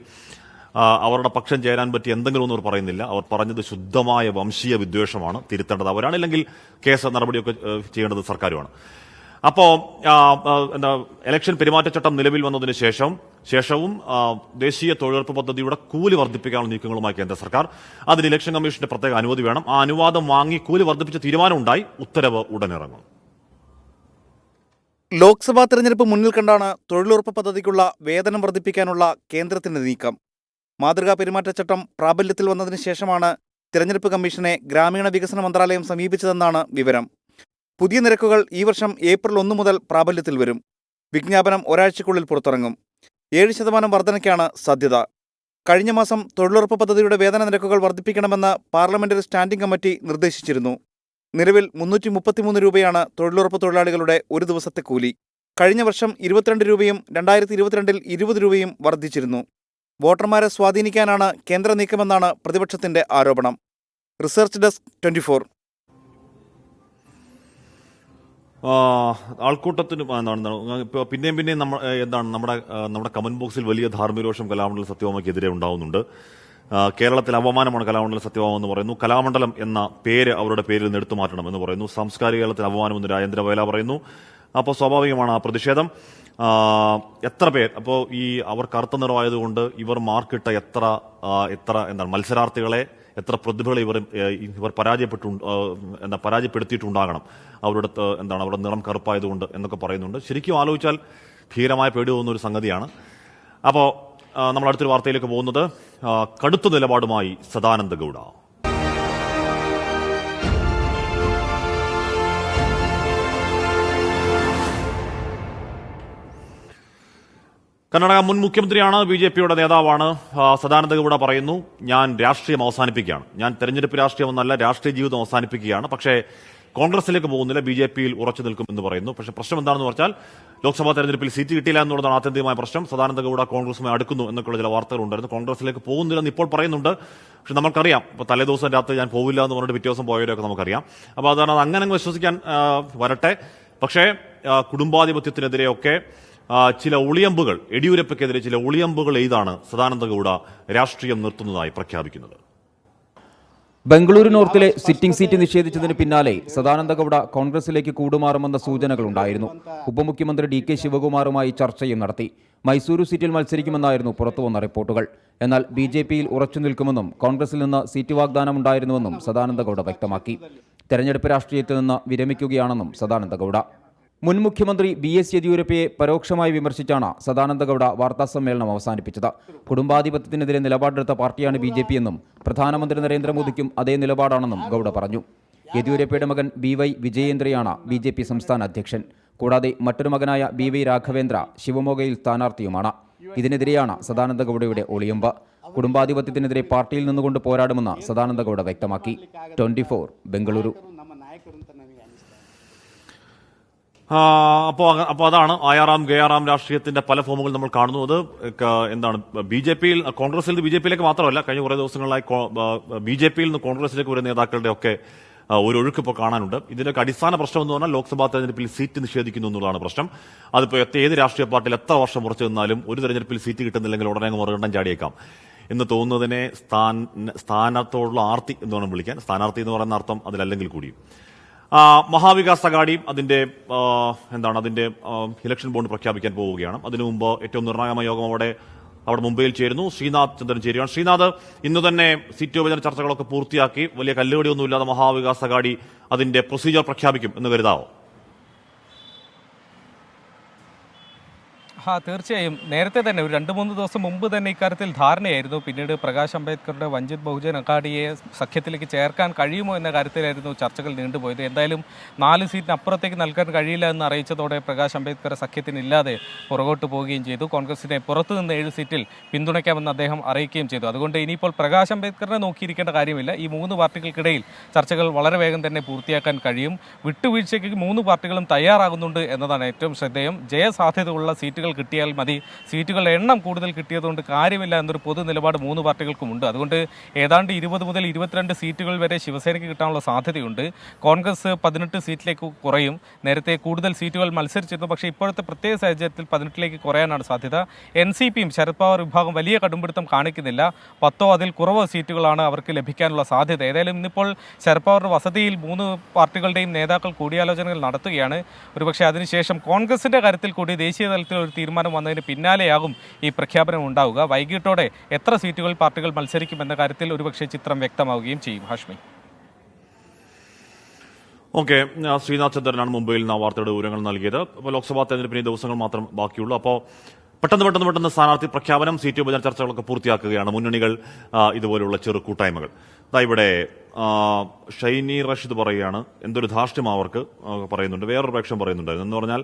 അവരുടെ പക്ഷം ചേരാൻ പറ്റി എന്തെങ്കിലും ഒന്നും അവർ പറയുന്നില്ല. അവർ പറഞ്ഞത് ശുദ്ധമായ വംശീയ വിദ്വേഷമാണ്. തിരുത്തേണ്ടത് അവരാണില്ലെങ്കിൽ കേസ് നടപടിയൊക്കെ ചെയ്യേണ്ടത് സർക്കാരുമാണ്. അപ്പോ ഇലക്ഷൻ പെരുമാറ്റച്ചട്ടം നിലവിൽ വന്നതിന് ശേഷവും ദേശീയ തൊഴിലുറപ്പ് പദ്ധതിയുടെ കൂലി വർദ്ധിപ്പിക്കാനുള്ള നീക്കങ്ങളുമായി കേന്ദ്ര സർക്കാർ. അതിന് ഇലക്ഷൻ കമ്മീഷന്റെ പ്രത്യേക അനുമതി വേണം. ആ അനുവാദം വാങ്ങി കൂലി വർദ്ധിപ്പിച്ച തീരുമാനമുണ്ടായി. ഉത്തരവ് ഉടനിറങ്ങും. ലോക്സഭാ തെരഞ്ഞെടുപ്പ് മുന്നിൽ കണ്ടാണ് തൊഴിലുറപ്പ് പദ്ധതിക്കുള്ള വേതനം വർദ്ധിപ്പിക്കാനുള്ള കേന്ദ്രത്തിന്റെ നീക്കം. മാതൃകാ പെരുമാറ്റച്ചട്ടം പ്രാബല്യത്തിൽ വന്നതിന് ശേഷമാണ് തെരഞ്ഞെടുപ്പ് കമ്മീഷനെ ഗ്രാമീണ വികസന മന്ത്രാലയം സമീപിച്ചതെന്നാണ് വിവരം. പുതിയ നിരക്കുകൾ ഈ വർഷം ഏപ്രിൽ 1 മുതൽ പ്രാബല്യത്തിൽ വരും. വിജ്ഞാപനം ഒരാഴ്ചയ്ക്കുള്ളിൽ പുറത്തിറങ്ങും. 7% വർധനയ്ക്കാണ് സാധ്യത. കഴിഞ്ഞ മാസം തൊഴിലുറപ്പ് പദ്ധതിയുടെ വേതന നിരക്കുകൾ വർദ്ധിപ്പിക്കണമെന്ന് പാർലമെന്ററി സ്റ്റാൻഡിംഗ് കമ്മിറ്റി നിർദ്ദേശിച്ചിരുന്നു. നിലവിൽ 333 രൂപയാണ് തൊഴിലുറപ്പ് തൊഴിലാളികളുടെ ഒരു ദിവസത്തെ കൂലി. കഴിഞ്ഞ വർഷം 22 രൂപയും 2022-ൽ 20 രൂപയും വർദ്ധിച്ചിരുന്നു. വോട്ടർമാരെ സ്വാധീനിക്കാനാണ് കേന്ദ്ര നീക്കമെന്നാണ് പ്രതിപക്ഷത്തിന്റെ ആരോപണം. Research desk 24. ആൾക്കൂട്ടത്തിന് പിന്നെയും നമ്മുടെ കമന്റ് ബോക്സിൽ വലിയ ധാർമ്മികരോഷം കലാമണ്ഡലം സത്യഭാമയ്ക്കെതിരെ ഉണ്ടാവുന്നുണ്ട്. കേരളത്തിൽ അപമാനമാണ് കലാമണ്ഡലം സത്യഭാമ എന്ന് പറയുന്നു. കലാമണ്ഡലം എന്ന പേര് അവരുടെ പേരിൽ നിന്ന് എടുത്തു മാറ്റണം എന്ന് പറയുന്നു. സാംസ്കാരിക കേരളത്തിന് അപമാനമെന്ന് രാജേന്ദ്ര വയല പറയുന്നു. അപ്പോൾ സ്വാഭാവികമാണ് ആ പ്രതിഷേധം. എത്ര പേർ അപ്പോൾ ഈ അവർ കറുത്ത നിറമായതുകൊണ്ട് ഇവർ മാർക്കിട്ട എത്ര മത്സരാർത്ഥികളെ, എത്ര പ്രതിഭകളെ ഇവർ പരാജയപ്പെടുത്തിയിട്ടുണ്ടാകണം. അവരുടെ നിറം കറുപ്പായതുകൊണ്ട് എന്നൊക്കെ പറയുന്നുണ്ട്. ശരിക്കും ആലോചിച്ചാൽ ഭീകരമായ പേടി തോന്നുന്ന ഒരു സംഗതിയാണ്. അപ്പോൾ നമ്മൾ അടുത്തൊരു വാർത്തയിലേക്ക് പോകുന്നത് കടുത്ത നിലപാടുമായി സദാനന്ദ ഗൌഡ. കർണാടക മുൻ മുഖ്യമന്ത്രിയാണ്, ബിജെപിയുടെ നേതാവാണ്. സദാനന്ദ ഗൌഡ പറയുന്നു, ഞാൻ രാഷ്ട്രീയം അവസാനിപ്പിക്കുകയാണ്. ഞാൻ തെരഞ്ഞെടുപ്പ് രാഷ്ട്രീയമൊന്നല്ല, രാഷ്ട്രീയ ജീവിതം അവസാനിപ്പിക്കുകയാണ്. പക്ഷേ കോൺഗ്രസിലേക്ക് പോകുന്നില്ല, BJP-യിൽ ഉറച്ചു നിൽക്കുമെന്ന് പറയുന്നു. പക്ഷേ പ്രശ്നം എന്താണെന്ന് പറഞ്ഞാൽ ലോക്സഭാ തെരഞ്ഞെടുപ്പിൽ സീറ്റ് കിട്ടിയില്ല എന്നുള്ളതാണ് ആത്യന്തികമായ പ്രശ്നം. സദാനന്ദ ഗൌഡ കോൺഗ്രസുമായി അടുക്കുന്നു എന്നൊക്കെയുള്ള ചില വാർത്തകൾ ഉണ്ടായിരുന്നു. കോൺഗ്രസിലേക്ക് പോകുന്നില്ലെന്ന് ഇപ്പോൾ പറയുന്നുണ്ട്. പക്ഷെ നമുക്കറിയാം, ഇപ്പോൾ തലേദിവസം രാത്രി ഞാൻ പോവില്ല എന്ന് പറഞ്ഞിട്ട് പിറ്റേ ദിവസം പോയവരൊക്കെ നമുക്കറിയാം. അപ്പോൾ അതാണ്, അത് അങ്ങനെ വിശ്വസിക്കാൻ വരട്ടെ. പക്ഷേ കുടുംബാധിപത്യത്തിനെതിരെയൊക്കെ ചില ഒളിയമ്പുകൾ, യെഡിയൂരപ്പയ്ക്കെതിരെ ചില ഒളിയമ്പുകൾ എഴുതാണ് സദാനന്ദ ഗൌഡ രാഷ്ട്രീയം നിർത്തുന്നതായി പ്രഖ്യാപിക്കുന്നത്. ബംഗളൂരു നോർത്തിലെ സിറ്റിംഗ് സീറ്റ് നിഷേധിച്ചതിന് പിന്നാലെ സദാനന്ദ ഗൌഡ കോൺഗ്രസിലേക്ക് കൂടുമാറുമെന്ന സൂചനകളുണ്ടായിരുന്നു. ഉപമുഖ്യമന്ത്രി DK ശിവകുമാറുമായി ചർച്ചയും നടത്തി. മൈസൂരു സീറ്റിൽ മത്സരിക്കുമെന്നായിരുന്നു പുറത്തുവന്ന റിപ്പോർട്ടുകൾ. എന്നാൽ BJP-യിൽ ഉറച്ചു നിൽക്കുമെന്നും കോൺഗ്രസിൽ നിന്ന് സീറ്റ് വാഗ്ദാനമുണ്ടായിരുന്നുവെന്നും സദാനന്ദ ഗൌഡ വ്യക്തമാക്കി. തെരഞ്ഞെടുപ്പ് രാഷ്ട്രീയത്തിൽ നിന്ന് വിരമിക്കുകയാണെന്നും സദാനന്ദ ഗൌഡ. മുൻ മുഖ്യമന്ത്രി BS യെദ്യൂരപ്പയെ പരോക്ഷമായി വിമർശിച്ചാണ് സദാനന്ദ ഗൌഡ വാർത്താസമ്മേളനം അവസാനിപ്പിച്ചത്. കുടുംബാധിപത്യത്തിനെതിരെ നിലപാടെടുത്ത പാർട്ടിയാണ് BJP എന്നും പ്രധാനമന്ത്രി നരേന്ദ്രമോദിക്കും അതേ നിലപാടാണെന്നും ഗൌഡ പറഞ്ഞു. യെദ്യൂരപ്പയുടെ മകൻ BY വിജയേന്ദ്രയാണ് BJP സംസ്ഥാന അധ്യക്ഷൻ. കൂടാതെ മറ്റൊരു മകനായ BY രാഘവേന്ദ്ര ശിവമോഗയിൽ സ്ഥാനാർത്ഥിയുമാണ്. ഇതിനെതിരെയാണ് സദാനന്ദ ഗൌഡയുടെ ഒളിയമ്പ്. കുടുംബാധിപത്യത്തിനെതിരെ പാർട്ടിയിൽ നിന്നുകൊണ്ട് പോരാടുമെന്ന് സദാനന്ദ ഗൌഡ വ്യക്തമാക്കി. 24 ബംഗളൂരു. അപ്പോൾ അതാണ് ആയാറാം ഗയാറാം രാഷ്ട്രീയത്തിന്റെ പല ഫോമുകൾ നമ്മൾ കാണുന്നു. അത് എന്താണ്, BJP-യിൽ കോൺഗ്രസിൽ നിന്ന് BJP-യിലേക്ക് മാത്രമല്ല, കഴിഞ്ഞ കുറേ ദിവസങ്ങളായി BJP-യിൽ നിന്ന് കോൺഗ്രസിലേക്ക് വരുന്ന നേതാക്കളുടെ ഒക്കെ ഒരു ഒഴുക്ക് ഇപ്പോൾ കാണാനുണ്ട്. ഇതിന്റെയൊക്കെ അടിസ്ഥാന പ്രശ്നം എന്ന് പറഞ്ഞാൽ ലോക്സഭാ തെരഞ്ഞെടുപ്പിൽ സീറ്റ് നിഷേധിക്കുന്നു എന്നുള്ളതാണ് പ്രശ്നം. അതിപ്പോൾ ഏത് രാഷ്ട്രീയ പാർട്ടിയിൽ എത്ര വർഷം ഉറച്ചു നിന്നാലും ഒരു തെരഞ്ഞെടുപ്പിൽ സീറ്റ് കിട്ടുന്നില്ലെങ്കിൽ ഉടനെ മറുകണ്ഠം ചാടിയേക്കാം എന്ന് തോന്നുന്നതിനെ സ്ഥാനത്തോടുള്ള ആർത്തി എന്ന് വേണം വിളിക്കാൻ. സ്ഥാനാർത്ഥി എന്ന് പറയുന്ന അർത്ഥം അതിലല്ലെങ്കിൽ കൂടിയും. മഹാവികാസ് അഘാഡി അതിന്റെ ഇലക്ഷൻ ബോണ്ട് പ്രഖ്യാപിക്കാൻ പോവുകയാണ്. അതിനു മുമ്പ് ഏറ്റവും നിർണായകമായ യോഗം അവിടെ മുംബൈയിൽ ചേരുന്നു. ശ്രീനാഥ് ചന്ദ്രൻ ചേരുകയാണ്. ശ്രീനാഥ്, ഇന്ന് തന്നെ സീറ്റ് വിഭജന ചർച്ചകളൊക്കെ പൂർത്തിയാക്കി വലിയ കല്ലുകടിയൊന്നുമില്ലാതെ മഹാവികാസ് അഘാഡി അതിന്റെ പ്രൊസീജിയർ പ്രഖ്യാപിക്കും എന്ന് കരുതാവോ? തീർച്ചയായും നേരത്തെ തന്നെ ഒരു 2-3 ദിവസം മുമ്പ് തന്നെ ഇക്കാര്യത്തിൽ ധാരണയായിരുന്നു. പിന്നീട് പ്രകാശ് അംബേദ്കറുടെ വഞ്ചിത് ബഹുജൻ അഘാഡിയെ സഖ്യത്തിലേക്ക് ചേർക്കാൻ കഴിയുമോ എന്ന കാര്യത്തിലായിരുന്നു ചർച്ചകൾ നീണ്ടുപോയത്. എന്തായാലും 4 സീറ്റിന് അപ്പുറത്തേക്ക് നൽകാൻ കഴിയില്ല എന്ന് അറിയിച്ചതോടെ പ്രകാശ് അംബേദ്കർ സഖ്യത്തിനില്ലാതെ പുറകോട്ട് പോവുകയും ചെയ്തു. കോൺഗ്രസിനെ പുറത്തുനിന്ന് 7 സീറ്റിൽ പിന്തുണയ്ക്കാമെന്ന് അദ്ദേഹം അറിയിക്കുകയും ചെയ്തു. അതുകൊണ്ട് ഇനിയിപ്പോൾ പ്രകാശ് അംബേദ്കറിനെ നോക്കിയിരിക്കേണ്ട കാര്യമില്ല. ഈ 3 പാർട്ടികൾക്കിടയിൽ ചർച്ചകൾ വളരെ വേഗം തന്നെ പൂർത്തിയാക്കാൻ കഴിയും. വിട്ടുവീഴ്ചയ്ക്ക് 3 പാർട്ടികളും തയ്യാറാകുന്നുണ്ട് എന്നതാണ് ഏറ്റവും ശ്രദ്ധേയം. ജയസാധ്യതയുള്ള സീറ്റുകൾ കിട്ടിയാൽ മതി, സീറ്റുകളുടെ എണ്ണം കൂടുതൽ കിട്ടിയതുകൊണ്ട് കാര്യമില്ല എന്നൊരു പൊതു നിലപാട് 3 പാർട്ടികൾക്കുമുണ്ട്. അതുകൊണ്ട് ഏതാണ്ട് 20 മുതൽ 22 സീറ്റുകൾ വരെ ശിവസേനയ്ക്ക് കിട്ടാനുള്ള സാധ്യതയുണ്ട്. കോൺഗ്രസ് 18 സീറ്റിലേക്ക് കുറയും. നേരത്തെ കൂടുതൽ സീറ്റുകൾ മത്സരിച്ചിരുന്നു, പക്ഷേ ഇപ്പോഴത്തെ പ്രത്യേക സാഹചര്യത്തിൽ 18ലേക്ക് കുറയാനാണ് സാധ്യത. NCPയും ശരത് പവാർ വിഭാഗം വലിയ കടുംപിടുത്തം കാണിക്കുന്നില്ല. 10 അതിൽ കുറവ് സീറ്റുകളാണ് അവർക്ക് ലഭിക്കാനുള്ള സാധ്യത. ഏതായാലും ഇന്നിപ്പോൾ ശരത് പവാറിന്റെ വസതിയിൽ 3 പാർട്ടികളുടെയും നേതാക്കൾ കൂടിയാലോചനകൾ നടത്തുകയാണ്. ഒരുപക്ഷെ അതിനുശേഷം കോൺഗ്രസിന്റെ കാര്യത്തിൽ കൂടി ദേശീയ തലത്തിൽ ഒരു തീരുമാനം വന്നതിന് പിന്നാലെയാകും ഈ പ്രഖ്യാപനം ഉണ്ടാവുക. വൈകിട്ടോടെ എത്ര സീറ്റുകൾ പാർട്ടികൾ മത്സരിക്കുമെന്ന കാര്യത്തിൽ ഒരുപക്ഷെ ചിത്രം വ്യക്തമാവുകയും ചെയ്യും. ഹാഷ്മി. ഓക്കെ, ശ്രീനാഥ് ചന്ദ്രനാണ് മുംബൈയിൽ നിന്ന് വാർത്തയുടെ വിവരങ്ങൾ നൽകിയത്. അപ്പോൾ ലോക്സഭാ തെരഞ്ഞെടുപ്പിന് ദിവസങ്ങൾ മാത്രം ബാക്കിയുള്ളൂ. അപ്പോൾ പെട്ടെന്ന് സ്ഥാനാർത്ഥി പ്രഖ്യാപനം, സീറ്റ് വിഭജന ചർച്ചകളൊക്കെ പൂർത്തിയാക്കുകയാണ് മുന്നണികൾ, ഇതുപോലുള്ള ചെറു കൂട്ടായ്മകൾ. ഇവിടെ ഷൈനി റഷീദ് പറയുകയാണ്, എന്തൊരു ധാർഷ്ട്യം അവർക്ക് പറയുന്നുണ്ട്. വേറൊരു പക്ഷം പറയുന്നുണ്ടായിരുന്നു എന്ന് പറഞ്ഞാൽ,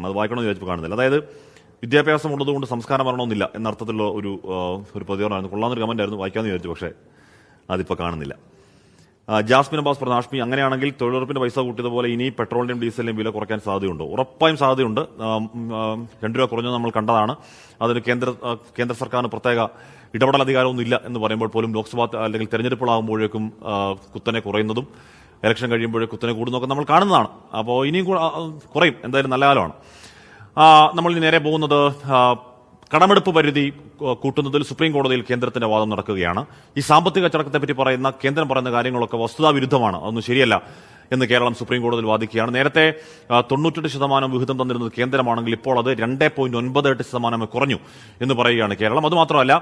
അത് വായിക്കണമെന്ന് വിചാരിച്ചപ്പോൾ കാണുന്നില്ല. അതായത് വിദ്യാഭ്യാസം ഉള്ളതുകൊണ്ട് സംസ്കാരം വരണമെന്നില്ല എന്നർത്ഥത്തിലുള്ള ഒരു പ്രതികരണമായിരുന്നു. കൊള്ളാവുന്നൊരു കമന്റ് ആയിരുന്നു, വായിക്കാമെന്ന് വിചാരിച്ചു, പക്ഷേ അതിപ്പോൾ കാണുന്നില്ല. ജാസ്മിൻ അബ്ബാസ് പറഞ്ഞ, ഹാഷ്മി, അങ്ങനെയാണെങ്കിൽ തൊഴിലുറപ്പിന്റെ പൈസ കൂട്ടിയതുപോലെ ഇനി പെട്രോളിന്റെയും ഡീസലിന്റെയും വില കുറയ്ക്കാൻ സാധ്യതയുണ്ടോ? ഉറപ്പായും സാധ്യതയുണ്ട്. 2 രൂപ കുറഞ്ഞത് നമ്മൾ കണ്ടതാണ്. അതിന് കേന്ദ്ര സർക്കാരിന് പ്രത്യേക ഇടപെടൽ അധികാരമൊന്നും ഇല്ല എന്ന് പറയുമ്പോൾ പോലും ലോക്സഭാ അല്ലെങ്കിൽ തെരഞ്ഞെടുപ്പുകളാകുമ്പോഴേക്കും കുത്തനെ കുറയുന്നതും ഇലക്ഷൻ കഴിയുമ്പോഴേ കുത്തനെ കൂടുന്നതൊക്കെ നമ്മൾ കാണുന്നതാണ്. അപ്പോൾ ഇനിയും കുറയും, എന്തായാലും നല്ല കാലമാണ്. നമ്മൾ ഇനി നേരെ പോകുന്നത് കടമെടുപ്പ് പരിധി കൂട്ടുന്നതിൽ സുപ്രീം കോടതിയിൽ കേന്ദ്രത്തിന്റെ വാദം നടക്കുകയാണ്. ഈ സാമ്പത്തിക കച്ചവടത്തെപ്പറ്റി കേന്ദ്രം പറയുന്ന കാര്യങ്ങളൊക്കെ വസ്തുതാവിരുദ്ധമാണ്, അതൊന്നും ശരിയല്ല എന്ന് കേരളം സുപ്രീം കോടതിയിൽ വാദിക്കുകയാണ്. നേരത്തെ 98% വിഹിതം തന്നിരുന്നത് കേന്ദ്രമാണെങ്കിൽ ഇപ്പോൾ അത് 2.98% കുറഞ്ഞു എന്ന് പറയുകയാണ് കേരളം. അതുമാത്രമല്ല,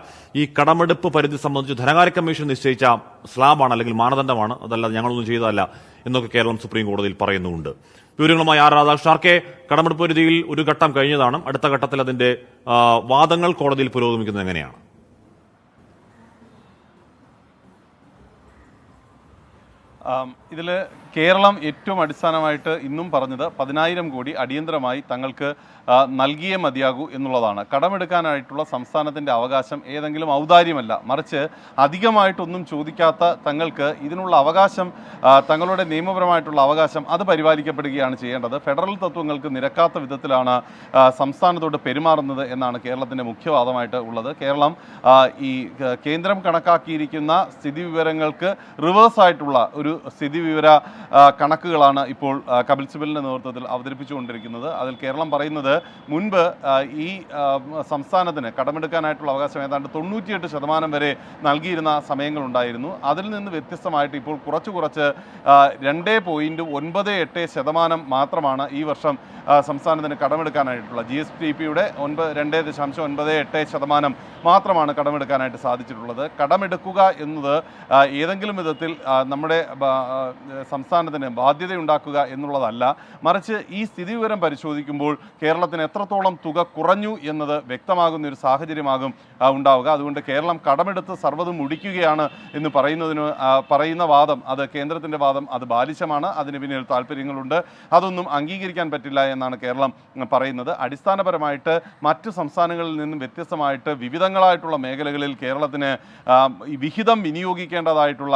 ഈ കടമെടുപ്പ് പരിധി സംബന്ധിച്ച് ധനകാര്യ കമ്മീഷൻ നിശ്ചയിച്ച സ്ലാബാണ് അല്ലെങ്കിൽ മാനദണ്ഡമാണ്, അതല്ലാതെ ഞങ്ങളൊന്നും ചെയ്തതല്ല എന്നൊക്കെ കേരളം സുപ്രീം കോടതിയിൽ പറയുന്നുണ്ട്. വിവരങ്ങളുമായി രാധാകൃഷ്ണൻ. കടമെടുപ്പ് പരിധിയിൽ ഒരു ഘട്ടം കഴിഞ്ഞതാണ്, അടുത്ത ഘട്ടത്തിൽ അതിന്റെ വാദങ്ങൾ കോടതിയിൽ പുരോഗമിക്കുന്നത് എങ്ങനെയാണ്? ഇതിൽ കേരളം ഏറ്റവും അടിസ്ഥാനമായിട്ട് ഇന്നും പറഞ്ഞത് 10,000 കോടി അടിയന്തരമായി തങ്ങൾക്ക് നൽകിയേ മതിയാകൂ എന്നുള്ളതാണ്. കടമെടുക്കാനായിട്ടുള്ള സംസ്ഥാനത്തിൻ്റെ അവകാശം ഏതെങ്കിലും ഔദാര്യമല്ല, മറിച്ച് അധികമായിട്ടൊന്നും ചോദിക്കാത്ത തങ്ങൾക്ക് ഇതിനുള്ള അവകാശം, തങ്ങളുടെ നിയമപരമായിട്ടുള്ള അവകാശം അത് പരിപാലിക്കപ്പെടുകയാണ് ചെയ്യേണ്ടത്. ഫെഡറൽ തത്വങ്ങൾക്ക് നിരക്കാത്ത വിധത്തിലാണ് സംസ്ഥാനത്തോട് പെരുമാറുന്നത് എന്നാണ് കേരളത്തിൻ്റെ മുഖ്യവാദമായിട്ട് ഉള്ളത്. കേരളം ഈ കേന്ദ്രം കണക്കാക്കിയിരിക്കുന്ന സ്ഥിതിവിവരങ്ങൾക്ക് റിവേഴ്സായിട്ടുള്ള ഒരു സ്ഥിതിവിവര കണക്കുകളാണ് ഇപ്പോൾ കപിൽ സിബലിൻ്റെ നേതൃത്വത്തിൽ അവതരിപ്പിച്ചുകൊണ്ടിരിക്കുന്നത്. അതിൽ കേരളം പറയുന്നത് മുൻപ് ഈ സംസ്ഥാനത്തിന് കടമെടുക്കാനായിട്ടുള്ള അവകാശം ഏതാണ്ട് 98% വരെ നൽകിയിരുന്ന സമയങ്ങളുണ്ടായിരുന്നു. അതിൽ നിന്ന് വ്യത്യസ്തമായിട്ട് ഇപ്പോൾ കുറച്ച് 2.98% മാത്രമാണ് ഈ വർഷം സംസ്ഥാനത്തിന് കടമെടുക്കാനായിട്ടുള്ള GSDP-യുടെ 2.98% മാത്രമാണ് കടമെടുക്കാനായിട്ട് സാധിച്ചിട്ടുള്ളത്. കടമെടുക്കുക എന്നത് ഏതെങ്കിലും വിധത്തിൽ നമ്മുടെ സംസ്ഥാനത്തിന് ബാധ്യതയുണ്ടാക്കുക എന്നുള്ളതല്ല, മറിച്ച് ഈ സ്ഥിതിവിവരം പരിശോധിക്കുമ്പോൾ കേരളത്തിന് എത്രത്തോളം തുക കുറഞ്ഞു എന്നത് വ്യക്തമാകുന്ന ഒരു സാഹചര്യമാകും ഉണ്ടാവുക. അതുകൊണ്ട് കേരളം കടമെടുത്ത് സർവ്വതും മുടിക്കുകയാണ് എന്ന് പറയുന്ന വാദം, അത് കേന്ദ്രത്തിൻ്റെ വാദം, അത് ബാലിശമാണ്. അതിന് പിന്നിൽ താല്പര്യങ്ങളുണ്ട്. അതൊന്നും അംഗീകരിക്കാൻ പറ്റില്ല എന്നാണ് കേരളം പറയുന്നത്. അടിസ്ഥാനപരമായിട്ട് മറ്റ് സംസ്ഥാനങ്ങളിൽ നിന്നും വ്യത്യസ്തമായിട്ട് വിവിധങ്ങളായിട്ടുള്ള മേഖലകളിൽ കേരളത്തിന് വിഹിതം വിനിയോഗിക്കേണ്ടതായിട്ടുള്ള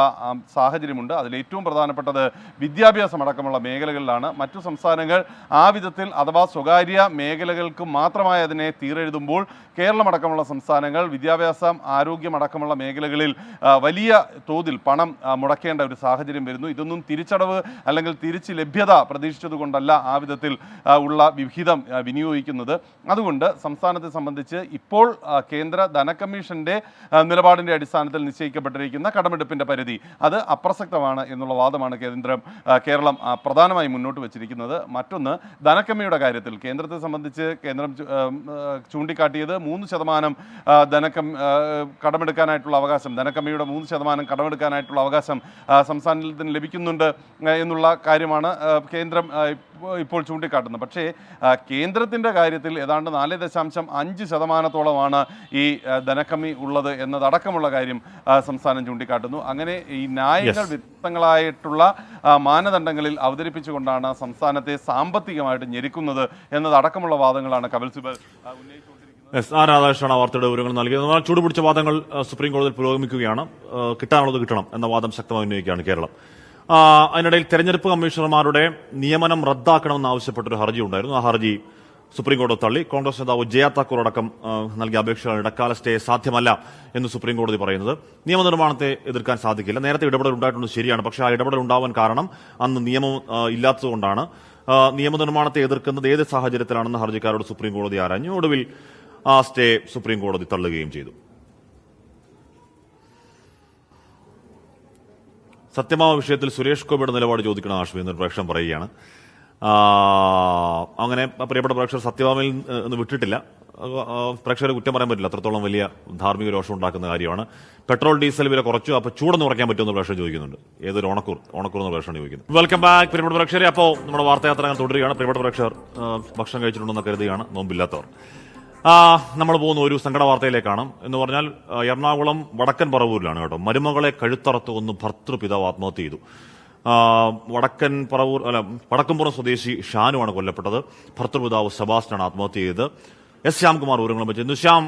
സാഹചര്യമുണ്ട്. അതിൽ ഏറ്റവും പ്രധാനപ്പെട്ടത് വിദ്യാഭ്യാസം അടക്കമുള്ള മേഖലകളിലാണ്. മറ്റു സംസ്ഥാനങ്ങൾ ആ വിധത്തിൽ അഥവാ സ്വകാര്യ മേഖലകൾക്ക് മാത്രമായി അതിനെ തീരെഴുതുമ്പോൾ കേരളമടക്കമുള്ള സംസ്ഥാനങ്ങൾ വിദ്യാഭ്യാസം, ആരോഗ്യം അടക്കമുള്ള മേഖലകളിൽ വലിയ തോതിൽ പണം മുടക്കേണ്ട ഒരു സാഹചര്യം വരുന്നു. ഇതൊന്നും തിരിച്ചടവ് അല്ലെങ്കിൽ തിരിച്ച് ലഭ്യത പ്രതീക്ഷിച്ചതുകൊണ്ടല്ല ആ വിധത്തിൽ ഉള്ള വിഹിതം വിനിയോഗിക്കുന്നത്. അതുകൊണ്ട് സംസ്ഥാനത്തെ സംബന്ധിച്ച് ഇപ്പോൾ കേന്ദ്ര ധനകമ്മീഷന്റെ നിലപാടിൻ്റെ അടിസ്ഥാനത്തിൽ നിശ്ചയിക്കപ്പെട്ടിരിക്കുന്ന കടമെടുപ്പിൻ്റെ പരിധി അത് അപ്രസക്തമാണ് എന്നുള്ള വാദമാണ് കേരളം പ്രധാനമായും മുന്നോട്ട് വച്ചിരിക്കുന്നത്. മറ്റൊന്ന്, ധനക്കമ്മിയുടെ കാര്യത്തിൽ കേന്ദ്രത്തെ സംബന്ധിച്ച് കേന്ദ്രം ചൂണ്ടിക്കാട്ടിയത് 3% കടമെടുക്കാനായിട്ടുള്ള അവകാശം, ധനക്കമ്മിയുടെ 3% കടമെടുക്കാനായിട്ടുള്ള അവകാശം സംസ്ഥാനത്തിന് ലഭിക്കുന്നുണ്ട് എന്നുള്ള കാര്യമാണ് കേന്ദ്രം ഇപ്പോൾ ചൂണ്ടിക്കാട്ടുന്നത്. പക്ഷേ കേന്ദ്രത്തിൻ്റെ കാര്യത്തിൽ ഏതാണ്ട് 4.5%-ഓളമാണ് ഈ ധനക്കമ്മി ഉള്ളത് എന്നതടക്കമുള്ള കാര്യം സംസ്ഥാനം ചൂണ്ടിക്കാട്ടുന്നു. അങ്ങനെ ഈ ന്യായങ്ങൾ വ്യത്യസ്തങ്ങളായിട്ടുള്ള മാനദണ്ഡങ്ങളിൽ അവതരിപ്പിച്ചുകൊണ്ടാണ് സംസ്ഥാനത്തെ സാമ്പത്തികമായിട്ട് ഞെരുക്കുന്നത് എന്നതടക്കമുള്ള വാദങ്ങളാണ് കപിൽ സിബൽ ഉന്നയിച്ചുകൊണ്ടിരിക്കുന്നത്. ആർ രാധാകൃഷ്ണനാണ് വാർത്തയുടെ വിവരങ്ങൾ നൽകിയത്. ചൂടുപിടിച്ച വാദങ്ങൾ സുപ്രീം കോടതിയിൽ പുരോഗമിക്കുകയാണ്. കിട്ടാനുള്ളത് കിട്ടണം എന്ന വാദം ശക്തമായി ഉന്നയിക്കുകയാണ് കേരളം. അതിനിടയിൽ തെരഞ്ഞെടുപ്പ് കമ്മീഷണർമാരുടെ നിയമനം റദ്ദാക്കണമെന്ന് ആവശ്യപ്പെട്ടൊരു ഹർജി ഉണ്ടായിരുന്നു. ആ ഹർജി സുപ്രീം കോടതി തള്ളി. കോൺഗ്രസ് നേതാവ് ജയ താക്കൂർ അടക്കം നൽകിയ അപേക്ഷകൾ ഇടക്കാല സ്റ്റേ സാധ്യമല്ല എന്ന് സുപ്രീം കോടതി പറയുന്നത്. നിയമനിർമ്മാണത്തെ എതിർക്കാൻ സാധിക്കില്ല. നേരത്തെ ഇടപെടൽ ഉണ്ടായിട്ടുണ്ട്, ശരിയാണ്. പക്ഷേ ആ ഇടപെടൽ ഉണ്ടാവാൻ കാരണം അന്ന് നിയമം ഇല്ലാത്തതുകൊണ്ടാണ്. നിയമനിർമ്മാണത്തെ എതിർക്കുന്നത് ഏത് സാഹചര്യത്തിലാണെന്ന് ഹർജിക്കാരോട് സുപ്രീം കോടതി ആരാഞ്ഞു. ഒടുവിൽ ആ സ്റ്റേ സുപ്രീം കോടതി തള്ളുകയും ചെയ്തു. സത്യമാവ വിഷയത്തിൽ സുരേഷ് ഗോപിയുടെ നിലപാട് ചോദിക്കണം ആഷ്മി എന്നൊരു പ്രേക്ഷകൻ പറയുകയാണ്. അങ്ങനെ പ്രിയപ്പെട്ട പ്രേക്ഷകർ സത്യഭാമയിൽ നിന്ന് വിട്ടിട്ടില്ല. പ്രേക്ഷകരെ കുറ്റം പറയാൻ പറ്റില്ല, അത്രത്തോളം വലിയ ധാർമ്മിക രോഷം ഉണ്ടാക്കുന്ന കാര്യമാണ്. പെട്രോൾ ഡീസൽ വില കുറച്ചു, അപ്പോൾ ചൂടൊന്ന് കുറയ്ക്കാൻ പറ്റുമെന്ന് പ്രേക്ഷകർ ചോദിക്കുന്നുണ്ട്. ഏതൊരു ഓണക്കൂർ എന്ന പ്രേക്ഷകർ ചോദിക്കുന്നു. വെൽക്കം ബാക്ക് പ്രിയപ്പെട്ട പ്രേക്ഷകരെ. അപ്പോൾ നമ്മുടെ വാർത്തായാത്ര തുടരുകയാണ്. പ്രിയപ്പെട്ട പ്രേക്ഷകർ ഭക്ഷണം കഴിച്ചിട്ടുണ്ടെന്ന് കരുതുകയാണ്, നോമ്പില്ലാത്തവർ. നമ്മൾ പോകുന്ന ഒരു സങ്കട വാർത്തയിലേക്കാണ്. എന്ന് പറഞ്ഞാൽ എറണാകുളം വടക്കൻ പറവൂരിലാണ് കേട്ടോ. മരുമകളെ കഴുത്തറത്ത് കൊന്ന് ഭർത്തൃപിതാവ് ആത്മഹത്യ ചെയ്തു. വടക്കംപുറം സ്വദേശി ഷാനുവാണ് കൊല്ലപ്പെട്ടത്. ഭർത്തൃപിതാവ് സെബാസ്റ്റ്യനാണ് ആത്മഹത്യ ചെയ്തത്. എസ് ശ്യാംകുമാർ വിവരങ്ങളും വെച്ചു. ശ്യാം,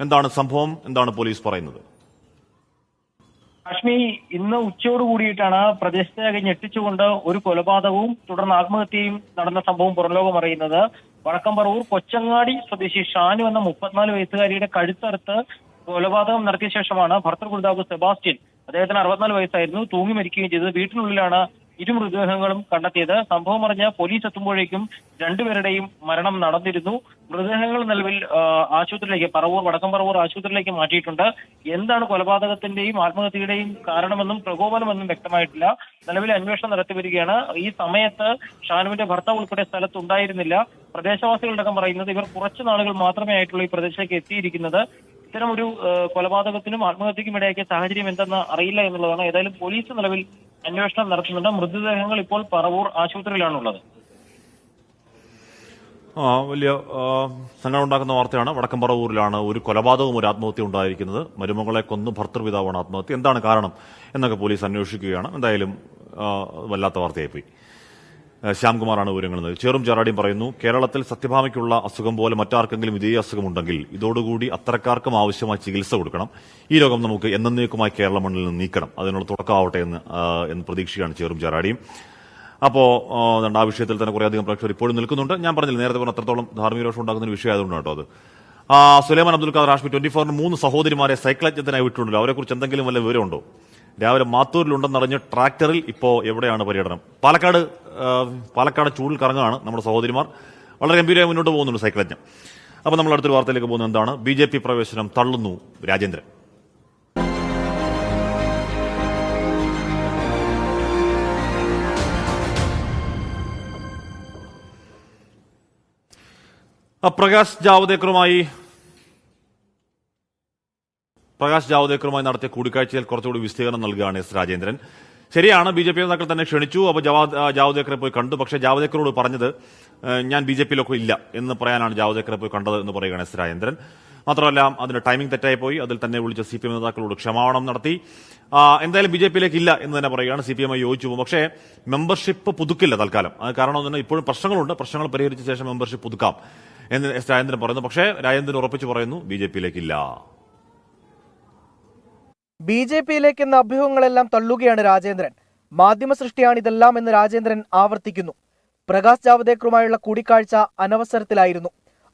എന്താണ് സംഭവം, എന്താണ് പോലീസ് പറയുന്നത്? അഷ്മി, ഇന്ന് ഉച്ചയോട് കൂടിയിട്ടാണ് പ്രദേശത്തെ ഞെട്ടിച്ചുകൊണ്ട് ഒരു കൊലപാതകവും തുടർന്ന് ആത്മഹത്യയും നടന്ന സംഭവം പുറംലോകം അറിയുന്നത്. വടക്കംപറവൂർ കൊച്ചങ്ങാടി സ്വദേശി ഷാനു എന്ന 34 വയസ്സുകാരിയുടെ കഴുത്തറുത്ത് കൊലപാതകം നടത്തിയ ശേഷമാണ് ഭർത്തൃപിതാവ് സെബാസ്റ്റ്യൻ, അദ്ദേഹത്തിന് 64 വയസ്സായിരുന്നു, തൂങ്ങി മരിക്കുകയും ചെയ്തത്. വീട്ടിനുള്ളിലാണ് ഇരു മൃതദേഹങ്ങളും കണ്ടെത്തിയത്. സംഭവം അറിഞ്ഞ് പോലീസ് എത്തുമ്പോഴേക്കും രണ്ടുപേരുടെയും മരണം നടന്നിരുന്നു. മൃതദേഹങ്ങൾ നിലവിൽ ആശുപത്രിയിലേക്ക്, വടക്കം പറവൂർ ആശുപത്രിയിലേക്ക് മാറ്റിയിട്ടുണ്ട്. എന്താണ് കൊലപാതകത്തിന്റെയും ആത്മഹത്യയുടെയും കാരണമെന്നും പ്രകോപനമെന്നും വ്യക്തമായിട്ടില്ല. നിലവിൽ അന്വേഷണം നടത്തിവരികയാണ്. ഈ സമയത്ത് ഷാനുവിന്റെ ഭർത്താവ് ഉൾപ്പെടെ സ്ഥലത്തുണ്ടായിരുന്നില്ല. പ്രദേശവാസികളടക്കം പറയുന്നത് ഇവർ കുറച്ചു നാളുകൾ മാത്രമേ ആയിട്ടുള്ളൂ ഈ പ്രദേശത്തേക്ക് എത്തിയിരിക്കുന്നത്. ഇത്തരമൊരു കൊലപാതകത്തിനും ആത്മഹത്യക്കും ഇടയാക്കിയ സാഹചര്യം എന്തെന്ന് അറിയില്ല എന്നുള്ളതാണ്. ഏതായാലും പോലീസ് നിലവിൽ അന്വേഷണം നടത്തുന്നുണ്ട്. മൃതദേഹങ്ങൾ ഇപ്പോൾ പറവൂർ ആശുപത്രിയിലാണുള്ളത്. വലിയ സങ്കടം ഉണ്ടാക്കുന്ന വാർത്തയാണ്. വടക്കം പറവൂരിലാണ് ഒരു കൊലപാതകവും ഒരു ആത്മഹത്യ ഉണ്ടായിരിക്കുന്നത്. മരുമകളെ കൊന്നു ഭർത്തൃപിതാവാണ് ആത്മഹത്യ. എന്താണ് കാരണം എന്നൊക്കെ പോലീസ് അന്വേഷിക്കുകയാണ്. എന്തായാലും വല്ലാത്ത വാർത്തയായിപ്പോയി. ശ്യാംകുമാറാണ് വിവരങ്ങൾ നൽകുന്നത്. ചേറും ചാറാടിയും പറയുന്നു, കേരളത്തിൽ സത്യഭാമയ്ക്കുള്ള അസുഖം പോലെ മറ്റാർക്കെങ്കിലും ഇതേ അസുഖമുണ്ടെങ്കിൽ ഇതോടുകൂടി അത്തരക്കാർക്കും ആവശ്യമായ ചികിത്സ കൊടുക്കണം. ഈ രോഗം നമുക്ക് എന്നേക്കുമായി കേരള മണ്ണിൽ നിന്ന് നീക്കണം. അതിനുള്ള തുടക്കമാവട്ടെ എന്ന് പ്രതീക്ഷയാണ് ചേറും ചാറാടിയും. അപ്പോൾ ആ വിഷയത്തിൽ തന്നെ കുറേയധികം പ്രേക്ഷകർ ഇപ്പോഴും നിൽക്കുന്നുണ്ട്. ഞാൻ പറഞ്ഞില്ല, നേരത്തെ പറഞ്ഞ അത്രത്തോളം ധാർമ്മിക രോഷം ഉണ്ടാക്കുന്ന ഒരു വിഷയമായതുകൊണ്ട് കേട്ടോ അത്. സുലൈമാൻ അബ്ദുൽ ഖാദർ ഹാഷ്മി 24 3 സഹോദരിമാരെ സൈക്ലയജ്ഞത്തിനായി വിട്ടുണ്ടല്ലോ. അവരെക്കുറിച്ച് എന്തെങ്കിലും വല്ല വിവരമുണ്ടോ? രാവിലെ മാത്തൂരിലുണ്ടെന്നറിഞ്ഞ് ട്രാക്ടറിൽ ഇപ്പോൾ എവിടെയാണ് പര്യടനം? പാലക്കാട് ചൂടിൽ കറങ്ങുകയാണ് നമ്മുടെ സഹോദരിമാർ. വളരെ ഗംഭീരമായി മുന്നോട്ട് പോകുന്നുണ്ട് സൈക്ലജ്ഞം. അപ്പോൾ നമ്മൾ അടുത്തൊരു വാർത്തയിലേക്ക് പോകുന്നത് എന്താണ്? BJP പ്രവേശനം തള്ളുന്നു രാജേന്ദ്രൻ. പ്രകാശ് ജാവ്ദേക്കറുമായി നടത്തിയ കൂടിക്കാഴ്ചയിൽ കുറച്ചുകൂടി വിശദീകരണം നൽകുകയാണ് എസ് രാജേന്ദ്രൻ. ശരിയാണ്, BJP നേതാക്കൾ തന്നെ ക്ഷണിച്ചു. അപ്പോൾ ജാവ്ദേക്കറെ പോയി കണ്ടു. പക്ഷേ ജാവ്ദേക്കറോട് പറഞ്ഞത് ഞാൻ BJPയിലൊക്കെ ഇല്ല എന്ന് പറയാനാണ് ജാവ്ദേക്കറെ പോയി കണ്ടത് എന്ന് പറയുകയാണ് എസ് രാജേന്ദ്രൻ. മാത്രമല്ല, അതിന്റെ ടൈമിംഗ് തെറ്റായി പോയി. അതിൽ തന്നെ വിളിച്ച CPM നേതാക്കളോട് ക്ഷമാപണം നടത്തി. എന്തായാലും BJPയിലേക്ക് ഇല്ല എന്ന് തന്നെ പറയുകയാണ്. CPM യോജിച്ചു പോകും. പക്ഷേ മെമ്പർഷിപ്പ് പുതുക്കില്ല തൽക്കാലം. അത് കാരണം തന്നെ ഇപ്പോഴും പ്രശ്നങ്ങളുണ്ട്. പ്രശ്നങ്ങൾ പരിഹരിച്ച ശേഷം മെമ്പർഷിപ്പ് പുതുക്കാം എന്ന് എസ് രാജേന്ദ്രൻ പറയുന്നു. പക്ഷേ രാജേന്ദ്രൻ ഉറപ്പിച്ചു പറയുന്നു BJPയിലേക്കില്ല. BJPയിലേക്കെന്ന അഭ്യൂഹങ്ങളെല്ലാം തള്ളുകയാണ് രാജേന്ദ്രൻ. മാധ്യമ സൃഷ്ടിയാണ് ഇതെല്ലാം എന്ന് രാജേന്ദ്രൻ ആവർത്തിക്കുന്നു. പ്രകാശ് ജാവ്ദേക്കറുമായുള്ള കൂടിക്കാഴ്ച അനവസരത്തിലായിരുന്നു.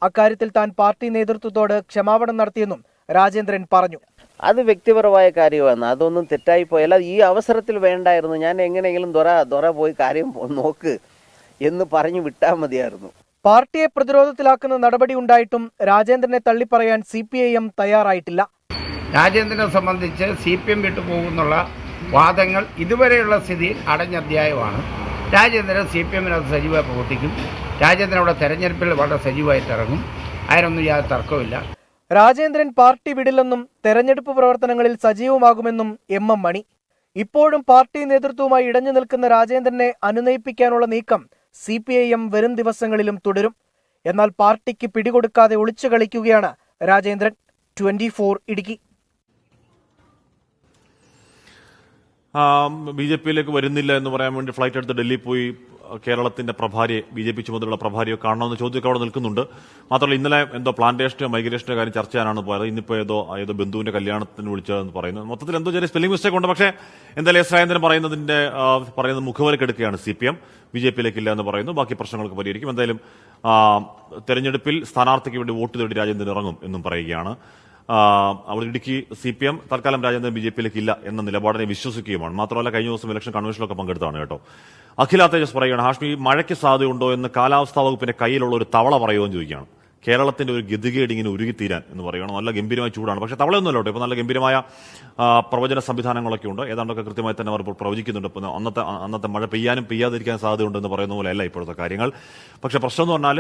അക്കാര്യത്തിൽ താൻ പാർട്ടി നേതൃത്വത്തോട് ക്ഷമാപണം നടത്തിയെന്നും രാജേന്ദ്രൻ പറഞ്ഞു. അത് വ്യക്തിപരമായ കാര്യമാണ്. അതൊന്നും തെറ്റായി പോയല്ല. ഈ അവസരത്തിൽ വേണ്ടായിരുന്നു. ഞാൻ എങ്ങനെയെങ്കിലും ദൊറ പോയി കാര്യം നോക്ക് എന്ന് പറഞ്ഞു വിട്ടാൽ മതിയായിരുന്നു. പാർട്ടിയെ പ്രതിരോധത്തിലാക്കുന്ന നടപടി ഉണ്ടായിട്ടും രാജേന്ദ്രനെ തള്ളിപ്പറയാൻ CPIM തയ്യാറായിട്ടില്ല. രാജേന്ദ്രനെ സംബന്ധിച്ച് CPM വിട്ടുപോകുന്നുള്ള വാദങ്ങൾ ഇതുവരെയുള്ള സ്ഥിതിയിൽ അടഞ്ഞ അധ്യായമാണ്. രാജേന്ദ്രൻ CPMനകത്ത് സജീവമായി പ്രവർത്തിക്കും. രാജേന്ദ്രൻ അവിടെ തെരഞ്ഞെടുപ്പിൽ വളരെ സജീവമായിട്ട് ഇറങ്ങും. അതിനൊന്നും യാതൊരു തർക്കമില്ല. രാജേന്ദ്രൻ പാർട്ടി വിടില്ലെന്നും തെരഞ്ഞെടുപ്പ് പ്രവർത്തനങ്ങളിൽ സജീവമാകുമെന്നും MM മണി. ഇപ്പോഴും പാർട്ടി നേതൃത്വവുമായി ഇടഞ്ഞു നിൽക്കുന്ന രാജേന്ദ്രനെ അനുനയിപ്പിക്കാനുള്ള നീക്കം CPIM വരും ദിവസങ്ങളിലും തുടരും. എന്നാൽ പാർട്ടിക്ക് പിടികൊടുക്കാതെ ഒളിച്ചു കളിക്കുകയാണ് രാജേന്ദ്രൻ. 24 ഇടുക്കി. BJPയിലേക്ക് വരുന്നില്ല എന്ന് പറയാൻ വേണ്ടി ഫ്ലൈറ്റ് എടുത്ത് ഡൽഹി പോയി കേരളത്തിന്റെ പ്രഭാരിയെ, BJP ചുമതലയുള്ള പ്രഭാരിയെ കാണണമെന്ന് ചോദ്യമൊക്കെ അവിടെ നിൽക്കുന്നുണ്ട്. മാത്രമല്ല, ഇന്നലെ എന്തോ പ്ലാന്റേഷനോ മൈഗ്രേഷനോ കാര്യം ചർച്ച ചെയ്യാനാണ് പോയത്. ഇന്നിപ്പോൾ ഏതോ ബന്ധുവിന്റെ കല്യാണത്തിന് വിളിച്ചതെന്ന് പറയുന്നു. മൊത്തത്തിൽ എന്തോ ചെറിയ സ്പെല്ലിംഗ് മിസ്റ്റേക്ക് ഉണ്ട്. പക്ഷേ എന്തായാലും എസ് രാജേന്ദ്രൻ പറയുന്നത് മുഖവിലക്കെടുക്കുകയാണ് CPM. BJPയിലേക്കില്ല എന്ന് പറയുന്നു. ബാക്കി പ്രശ്നങ്ങൾക്ക് പരിഹരിക്കും. എന്തായാലും തെരഞ്ഞെടുപ്പിൽ സ്ഥാനാർത്ഥിക്ക് വേണ്ടി വോട്ട് തേടി രാജേന്ദ്രൻ ഇറങ്ങും എന്നും പറയുകയാണ്. അവിടെ ഇടുക്കി CPM തൽക്കാലം രാജേന്ദ്രൻ BJPയിലേക്ക് ഇല്ല എന്ന നിലപാടിനെ വിശ്വസിക്കുകയുമാണ്. മാത്രമല്ല, കഴിഞ്ഞ ദിവസം ഇലക്ഷൻ കൺവെൻഷനിലൊക്കെ പങ്കെടുത്താണ് കേട്ടോ. അഖില തേജസ് പറയുകയാണ്, ഹാഷ്മി മഴയ്ക്ക് സാധ്യതയുണ്ടോ എന്ന് കാലാവസ്ഥാ വകുപ്പിന്റെ കയ്യിലുള്ള ഒരു തവള പറയുമെന്ന് ചോദിക്കുകയാണ്. കേരളത്തിന്റെ ഒരു ഗതികേട് ഇങ്ങനെ ഉരുകിത്തീരാൻ എന്ന് പറയുകയാണ്. നല്ല ഗംഭീരമായ ചൂടാണ്. പക്ഷേ തവളയൊന്നുമല്ല കേട്ടോ. ഇപ്പോൾ നല്ല ഗംഭീരമായ പ്രവചന സംവിധാനങ്ങളൊക്കെ ഉണ്ട്. ഏതാണ്ടൊക്കെ കൃത്യമായി തന്നെ അവർ ഇപ്പോൾ പ്രവചിക്കുന്നുണ്ട്. ഇപ്പോൾ അന്നത്തെ മഴ പെയ്യാനും പെയ്യാതിരിക്കാൻ സാധ്യതയുണ്ടെന്ന് പറയുന്ന പോലെയല്ല ഇപ്പോഴത്തെ കാര്യങ്ങൾ. പക്ഷേ പ്രശ്നം എന്ന് പറഞ്ഞാൽ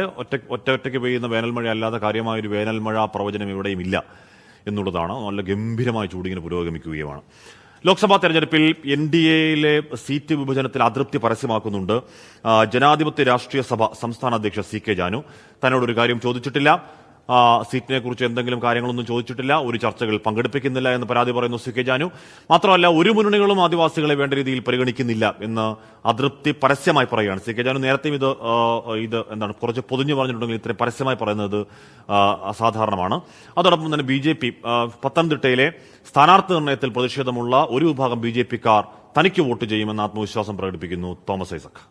ഒറ്റയ്ക്ക് പെയ്യുന്ന വേനൽമഴ അല്ലാതെ കാര്യമായൊരു വേനൽമഴ പ്രവചനം ഇവിടെയും ഇല്ല എന്നുള്ളതാണ്. നല്ല ഗംഭീരമായ ചൂടിങ്ങനെ പുരോഗമിക്കുകയുമാണ്. ലോക്സഭാ തെരഞ്ഞെടുപ്പിൽ NDAയിലെ സീറ്റ് വിഭജനത്തിൽ അതൃപ്തി പരസ്യമാക്കുന്നുണ്ട് ജനാധിപത്യ രാഷ്ട്രീയ സഭ സംസ്ഥാന അധ്യക്ഷ CK ജാനു. തന്നോടൊരു കാര്യം ചോദിച്ചിട്ടില്ല, സീറ്റിനെ കുറിച്ച് എന്തെങ്കിലും കാര്യങ്ങളൊന്നും ചോദിച്ചിട്ടില്ല, ഒരു ചർച്ചകൾ പങ്കെടുപ്പിക്കുന്നില്ല എന്ന് പരാതി പറയുന്നു CK ജാനു. മാത്രമല്ല, ഒരു മുന്നണികളും ആദിവാസികളെ വേണ്ട രീതിയിൽ പരിഗണിക്കുന്നില്ല എന്ന് അതൃപ്തി പരസ്യമായി പറയുകയാണ് CK ജാനു. നേരത്തെയും ഇത് എന്താണ് കുറച്ച് പൊതിഞ്ഞു പറഞ്ഞിട്ടുണ്ടെങ്കിൽ ഇത്രയും പരസ്യമായി പറയുന്നത് അസാധാരണമാണ്. അതോടൊപ്പം തന്നെ BJP പത്തനംതിട്ടയിലെ സ്ഥാനാർത്ഥി നിർണയത്തിൽ പ്രതിഷേധമുള്ള ഒരു വിഭാഗം BJPക്കാർ തനിക്ക് വോട്ട് ചെയ്യുമെന്ന് ആത്മവിശ്വാസം പ്രകടിപ്പിക്കുന്നു തോമസ് ഐസക്.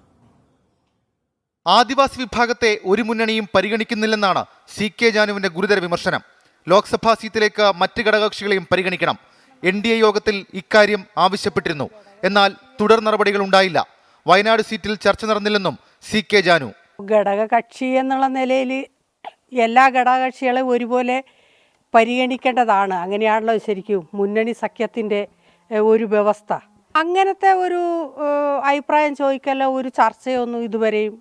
ആദിവാസി വിഭാഗത്തെ ഒരു മുന്നണിയും പരിഗണിക്കുന്നില്ലെന്നാണ് CK ജാനുവിന്റെ ഗുരുതര വിമർശനം. ലോക്സഭാ സീറ്റിലേക്ക് മറ്റ് ഘടകകക്ഷികളെയും പരിഗണിക്കണം. NDA യോഗത്തിൽ ഇക്കാര്യം ആവശ്യപ്പെട്ടിരുന്നു. എന്നാൽ തുടർ നടപടികൾ ഉണ്ടായില്ല. വയനാട് സീറ്റിൽ ചർച്ച നടന്നില്ലെന്നും CK ജാനു. ഘടകകക്ഷി എന്നുള്ള നിലയിൽ എല്ലാ ഘടകകക്ഷികളെയും ഒരുപോലെ പരിഗണിക്കേണ്ടതാണ്. അങ്ങനെയാണല്ലോ ശരിക്കും മുന്നണി സഖ്യത്തിൻ്റെ ഒരു വ്യവസ്ഥ. അങ്ങനത്തെ ഒരു അഭിപ്രായം ചോദിക്കലോ ഒരു ചർച്ചയൊന്നും ഇതുവരെയും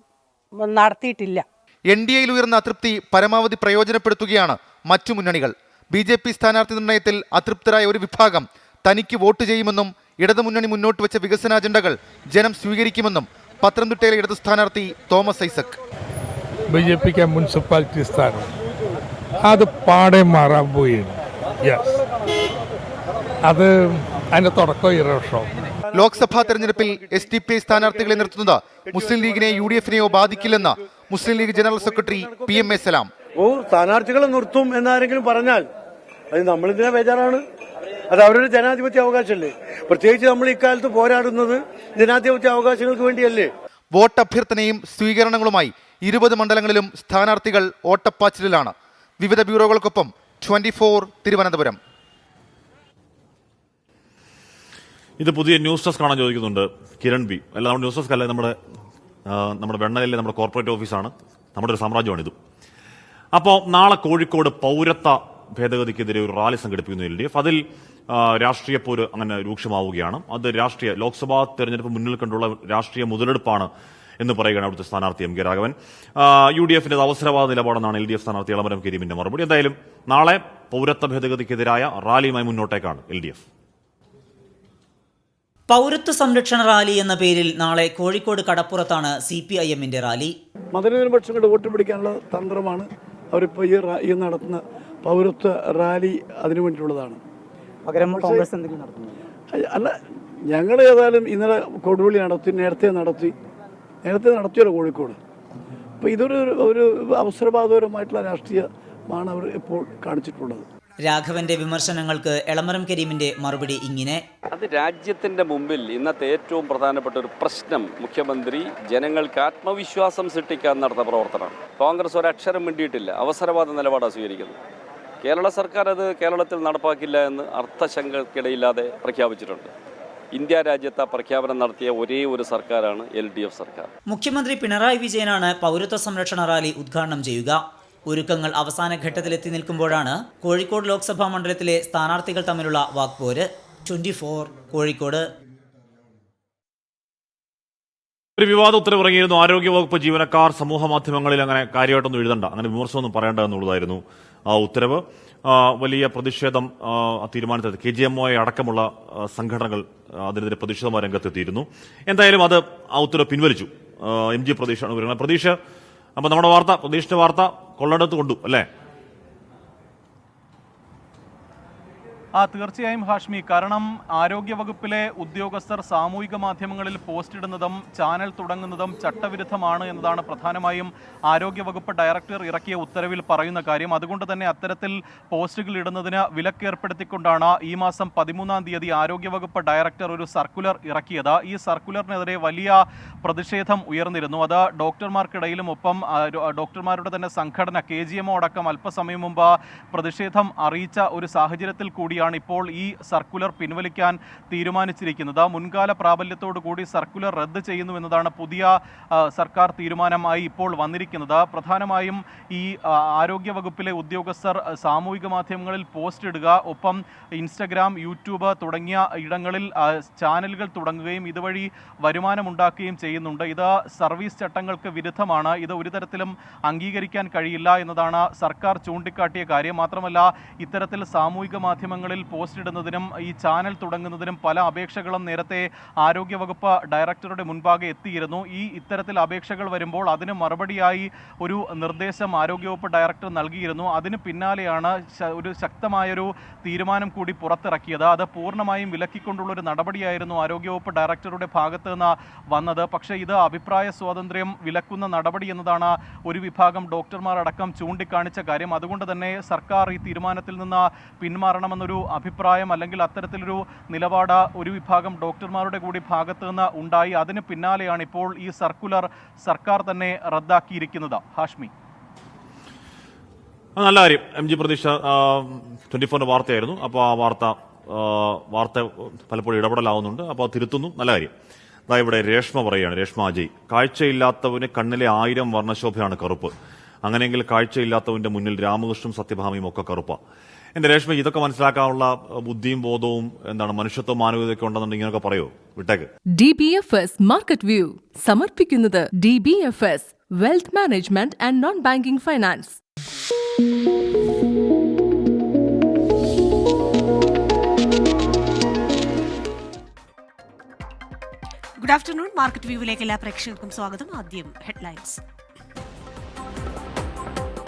നടത്തിയിട്ടില്ല. NDAയിൽ ഉയർന്ന അതൃപ്തി പരമാവധി പ്രയോജനപ്പെടുത്തുകയാണ് മറ്റു മുന്നണികൾ. BJP സ്ഥാനാർത്ഥി നിർണയത്തിൽ അതൃപ്തരായ ഒരു വിഭാഗം തനിക്ക് വോട്ട് ചെയ്യുമെന്നും ഇടതുമുന്നണി മുന്നോട്ട് വെച്ച വികസന അജണ്ടകൾ ജനം സ്വീകരിക്കുമെന്നും പത്തനംതിട്ടയിലെ ഇടതു സ്ഥാനാർത്ഥി തോമസ് ഐസക്. BJPക്ക് മുനിസിപ്പാലിറ്റി സ്ഥാനം അത് പാടെ മാറാൻ പോയി. അത് അതിൻ്റെ തുടക്കം ഈ വർഷം ലോക്സഭാ തെരഞ്ഞെടുപ്പിൽ SDPI സ്ഥാനാർത്ഥികളെ നിർത്തുന്നത് മുസ്ലിം ലീഗിനെ UDF-നെയോ ബാധിക്കില്ലെന്ന് മുസ്ലിം ലീഗ് ജനറൽ സെക്രട്ടറി PMA സലാം. സ്ഥാനാർത്ഥികളെ നിർത്തും എന്നാരെങ്കിലും പറഞ്ഞാൽ അത് നമ്മളിതിനെ ബേജാറാണ്. അത് അവരുടെ ജനാധിപത്യ അവകാശമല്ലേ? പ്രത്യേകിച്ച് നമ്മൾ ഇക്കാലത്ത് പോരാടുന്നത് ജനാധിപത്യ അവകാശങ്ങൾക്ക് വേണ്ടിയല്ലേ? വോട്ട് അഭ്യർത്ഥനയും സ്വീകരണങ്ങളുമായി 20 മണ്ഡലങ്ങളിലും സ്ഥാനാർത്ഥികൾ ഓട്ടപ്പാച്ചിലാണ്. വിവിധ ബ്യൂറോകൾക്കൊപ്പം 24 തിരുവനന്തപുരം. ഇത് പുതിയ ന്യൂസ് ഡെസ്ക് കാണാൻ ചോദിക്കുന്നുണ്ട് കിരൺ ബി. അല്ല, നമ്മുടെ ന്യൂസ് ഡെസ്ക് അല്ല, നമ്മുടെ വെണ്ണയിലെ നമ്മുടെ കോർപ്പറേറ്റ് ഓഫീസാണ്, നമ്മുടെ ഒരു സാമ്രാജ്യമാണിത്. അപ്പോൾ നാളെ കോഴിക്കോട് പൗരത്വ ഭേദഗതിക്കെതിരെ ഒരു റാലി സംഘടിപ്പിക്കുന്നു LDF. അതിൽ രാഷ്ട്രീയ പോര് അങ്ങനെ രൂക്ഷമാവുകയാണ്. അത് ലോക്സഭാ തെരഞ്ഞെടുപ്പ് മുന്നിൽ കണ്ടുള്ള രാഷ്ട്രീയ മുതലെടുപ്പാണ് എന്ന് പറയുകയാണ് അവിടുത്തെ സ്ഥാനാർത്ഥി MK രാഘവൻ. UDF-ന്റെ അവസരവാദ നിലപാടെന്നാണ് LDF സ്ഥാനാർത്ഥി എളമരം കരീമിന്റെ മറുപടി. എന്തായാലും നാളെ പൗരത്വ ഭേദഗതിക്കെതിരായ റാലിയുമായി മുന്നോട്ടേക്കാണ് LDF. പൗരത്വ സംരക്ഷണ റാലി എന്ന പേരിൽ നാളെ കോഴിക്കോട് കടപ്പുറത്താണ് CPIM-ന്റെ റാലി. മതനിരപേക്ഷങ്ങളുടെ വോട്ട് പിടിക്കാനുള്ള തന്ത്രമാണ് അവരിപ്പോൾ ഈ നടത്തുന്ന പൗരത്വ റാലി അതിനു വേണ്ടിയിട്ടുള്ളതാണ്. അല്ല, ഞങ്ങൾ ഏതായാലും ഇന്നലെ കൊടുവള്ളി നേരത്തെ നടത്തിയല്ലോ കോഴിക്കോട്. അപ്പോൾ ഇതൊരു അവസരവാദപരമായിട്ടുള്ള രാഷ്ട്രീയമാണ് അവർ ഇപ്പോൾ കാണിച്ചിട്ടുള്ളത്. രാഘവന്റെ വിമർശനങ്ങൾക്ക് എളമരം കരീമിന്റെ മറുപടി ഇങ്ങനെ: അത് രാജ്യത്തിന്റെ മുമ്പിൽ ഇന്നത്തെ ഏറ്റവും പ്രധാനപ്പെട്ട ഒരു പ്രശ്നം മുഖ്യമന്ത്രി ജനങ്ങൾക്ക് ആത്മവിശ്വാസം സൃഷ്ടിക്കാൻ നടത്തുന്ന പ്രവർത്തനമാണ്. കോൺഗ്രസ് ഒരക്ഷരം മിണ്ടിയിട്ടില്ല, അവസരവാദ നിലപാടാണ് സ്വീകരിക്കുന്നത്. കേരള സർക്കാർ അത് കേരളത്തിൽ നടപ്പാക്കില്ല എന്ന് അർത്ഥശങ്കയ്ക്കിടയില്ലാതെ പ്രഖ്യാപിച്ചിട്ടുണ്ട്. ഇന്ത്യ രാജ്യത്ത് ആ പ്രഖ്യാപനം നടത്തിയ ഒരേ ഒരു സർക്കാരാണ് LDF സർക്കാർ. മുഖ്യമന്ത്രി പിണറായി വിജയനാണ് പൗരത്വ സംരക്ഷണ റാലി ഉദ്ഘാടനം ചെയ്യുക. ഒരുക്കങ്ങൾ അവസാന ഘട്ടത്തിലെത്തി നിൽക്കുമ്പോഴാണ് കോഴിക്കോട് ലോക്സഭാ മണ്ഡലത്തിലെ സ്ഥാനാർത്ഥികൾ തമ്മിലുള്ള വാക്പോര്. 24 കോഴിക്കോട്. ഒരു വിവാദ ഉത്തരവിറങ്ങിയിരുന്നു. ആരോഗ്യവകുപ്പ് ജീവനക്കാർ സമൂഹ മാധ്യമങ്ങളിൽ അങ്ങനെ കാര്യമായിട്ടൊന്നും എഴുതണ്ട, അങ്ങനെ വിമർശനമൊന്നും പറയേണ്ട എന്നുള്ളതായിരുന്നു ആ ഉത്തരവ്. വലിയ പ്രതിഷേധം തീരുമാനത്തിൽ KGMOI അടക്കമുള്ള സംഘടനകൾ അതിനെതിരെ പ്രതിഷേധമായ രംഗത്തെത്തിയിരുന്നു. എന്തായാലും അത് ആ ഉത്തരവ് പിൻവലിച്ചു. MG പ്രതീക്ഷാണ് പറയുന്നത്. പ്രതീക്ഷ, അപ്പൊ നമ്മുടെ പ്രതീക്ഷിച്ച വാർത്ത കൊള്ളെടുത്ത് കൊണ്ടു അല്ലേ? തീർച്ചയായും ഹാഷ്മി. കാരണം ആരോഗ്യവകുപ്പിലെ ഉദ്യോഗസ്ഥർ സാമൂഹിക മാധ്യമങ്ങളിൽ പോസ്റ്റ് ഇടുന്നതും ചാനൽ തുടങ്ങുന്നതും ചട്ടവിരുദ്ധമാണ് എന്നതാണ് പ്രധാനമായും ആരോഗ്യവകുപ്പ് ഡയറക്ടർ ഇറക്കിയ ഉത്തരവിൽ പറയുന്ന കാര്യം. അതുകൊണ്ട് തന്നെ അത്തരത്തിൽ പോസ്റ്റുകൾ ഇടുന്നതിന് വിലക്കേർപ്പെടുത്തിക്കൊണ്ടാണ് ഈ മാസം 13-ാം തീയതി ആരോഗ്യവകുപ്പ് ഡയറക്ടർ ഒരു സർക്കുലർ ഇറക്കിയത്. ഈ സർക്കുലറിനെതിരെ വലിയ പ്രതിഷേധം ഉയർന്നിരുന്നു. അത് ഡോക്ടർമാർക്കിടയിലും ഒപ്പം ഡോക്ടർമാരുടെ തന്നെ സംഘടന KGMO അടക്കം അല്പസമയം മുമ്പ് പ്രതിഷേധം അറിയിച്ച ഒരു സാഹചര്യത്തിൽ കൂടിയാണ് ഇപ്പോൾ ഈ സർക്കുലർ പിൻവലിക്കാൻ തീരുമാനിച്ചിരിക്കുന്നത്. മുൻകാല പ്രാബല്യത്തോടു കൂടി സർക്കുലർ റദ്ദ് ചെയ്യുന്നു എന്നതാണ് പുതിയ സർക്കാർ തീരുമാനമായി ഇപ്പോൾ വന്നിരിക്കുന്നത്. പ്രധാനമായും ഈ ആരോഗ്യവകുപ്പിലെ ഉദ്യോഗസ്ഥർ സാമൂഹിക മാധ്യമങ്ങളിൽ പോസ്റ്റ് ഇടുക, ഒപ്പം ഇൻസ്റ്റഗ്രാം, യൂട്യൂബ് തുടങ്ങിയ ഇടങ്ങളിൽ ചാനലുകൾ തുടങ്ങുകയും ഇതുവഴി വരുമാനമുണ്ടാക്കുകയും ചെയ്യുന്നുണ്ട്. ഇത് സർവീസ് ചട്ടങ്ങൾക്ക് വിരുദ്ധമാണ്. ഇത് ഒരു തരത്തിലും അംഗീകരിക്കാൻ കഴിയില്ല എന്നതാണ് സർക്കാർ ചൂണ്ടിക്കാട്ടിയ കാര്യം. മാത്രമല്ല, ഇത്തരത്തിൽ സാമൂഹിക മാധ്യമങ്ങളിൽ പോസ്റ്റ് ഇടുന്നതിനും ഈ ചാനൽ തുടങ്ങുന്നതിനും പല അപേക്ഷകളും നേരത്തെ ആരോഗ്യവകുപ്പ് ഡയറക്ടറുടെ മുൻപാകെ എത്തിയിരുന്നു. ഇത്തരത്തിൽ അപേക്ഷകൾ വരുമ്പോൾ അതിന് മറുപടിയായി ഒരു നിർദ്ദേശം ആരോഗ്യവകുപ്പ് ഡയറക്ടർ നൽകിയിരുന്നു. അതിന് പിന്നാലെയാണ് ഒരു ശക്തമായൊരു തീരുമാനം കൂടി പുറത്തിറക്കിയത്. അത് പൂർണ്ണമായും വിലക്കിക്കൊണ്ടുള്ളൊരു നടപടിയായിരുന്നു ആരോഗ്യവകുപ്പ് ഡയറക്ടറുടെ ഭാഗത്ത് നിന്ന് വന്നത്. പക്ഷേ ഇത് അഭിപ്രായ സ്വാതന്ത്ര്യം വിലക്കുന്ന നടപടി എന്നതാണ് ഒരു വിഭാഗം ഡോക്ടർമാർ അടക്കം ചൂണ്ടിക്കാണിച്ച കാര്യം. അതുകൊണ്ട് തന്നെ സർക്കാർ ഈ തീരുമാനത്തിൽ നിന്ന് പിന്മാറണമെന്നൊരു അഭിപ്രായം അല്ലെങ്കിൽ അത്തരത്തിലൊരു നിലപാട് ഒരു വിഭാഗം ഡോക്ടർമാരുടെ കൂടി ഭാഗത്ത് നിന്ന് ഉണ്ടായി. അതിന് പിന്നാലെയാണ് ഇപ്പോൾ ഈ സർക്കുലർ സർക്കാർ തന്നെ റദ്ദാക്കിയിരിക്കുന്നത്. ഹാഷ്മി, നല്ല കാര്യം. MG പ്രതീക്ഷ 24-ന്റെ വാർത്തയായിരുന്നു. അപ്പോൾ ആ വാർത്ത പലപ്പോഴും ഇടപെടലാവുന്നുണ്ട്. അപ്പോൾ തിരുത്തുന്നു, നല്ല കാര്യം. ഇവിടെ രേഷ്മ പറയുകയാണ്, രേഷ്മ അജയ്, കാഴ്ചയില്ലാത്തവന് കണ്ണിലെ 1000 വർണ്ണശോഭയാണ് കറുപ്പ്. അങ്ങനെയെങ്കിൽ കാഴ്ചയില്ലാത്തവന്റെ മുന്നിൽ രാമകൃഷ്ണനും സത്യഭാമയും ഒക്കെ കറുപ്പ. എന്റെ രേഷ്മ, ഇതൊക്കെ മനസ്സിലാക്കാനുള്ള ബുദ്ധിയും ബോധവും മനുഷ്യത്വവും മാനവികതയൊക്കെ ഉണ്ടെന്നുണ്ടെങ്കിൽ ഇങ്ങനെയൊക്കെ പറയോ? വിട്ടേക്ക്. DBFS മാർക്കറ്റ് വ്യൂ സമർപ്പിക്കുന്നത് DBFS wealth management and non banking finance. Good afternoon. Market വ്യൂവിലേക്ക് എല്ലാ പ്രേക്ഷകർക്കും സ്വാഗതം. ആദ്യം ഹെഡ്ലൈൻസ്.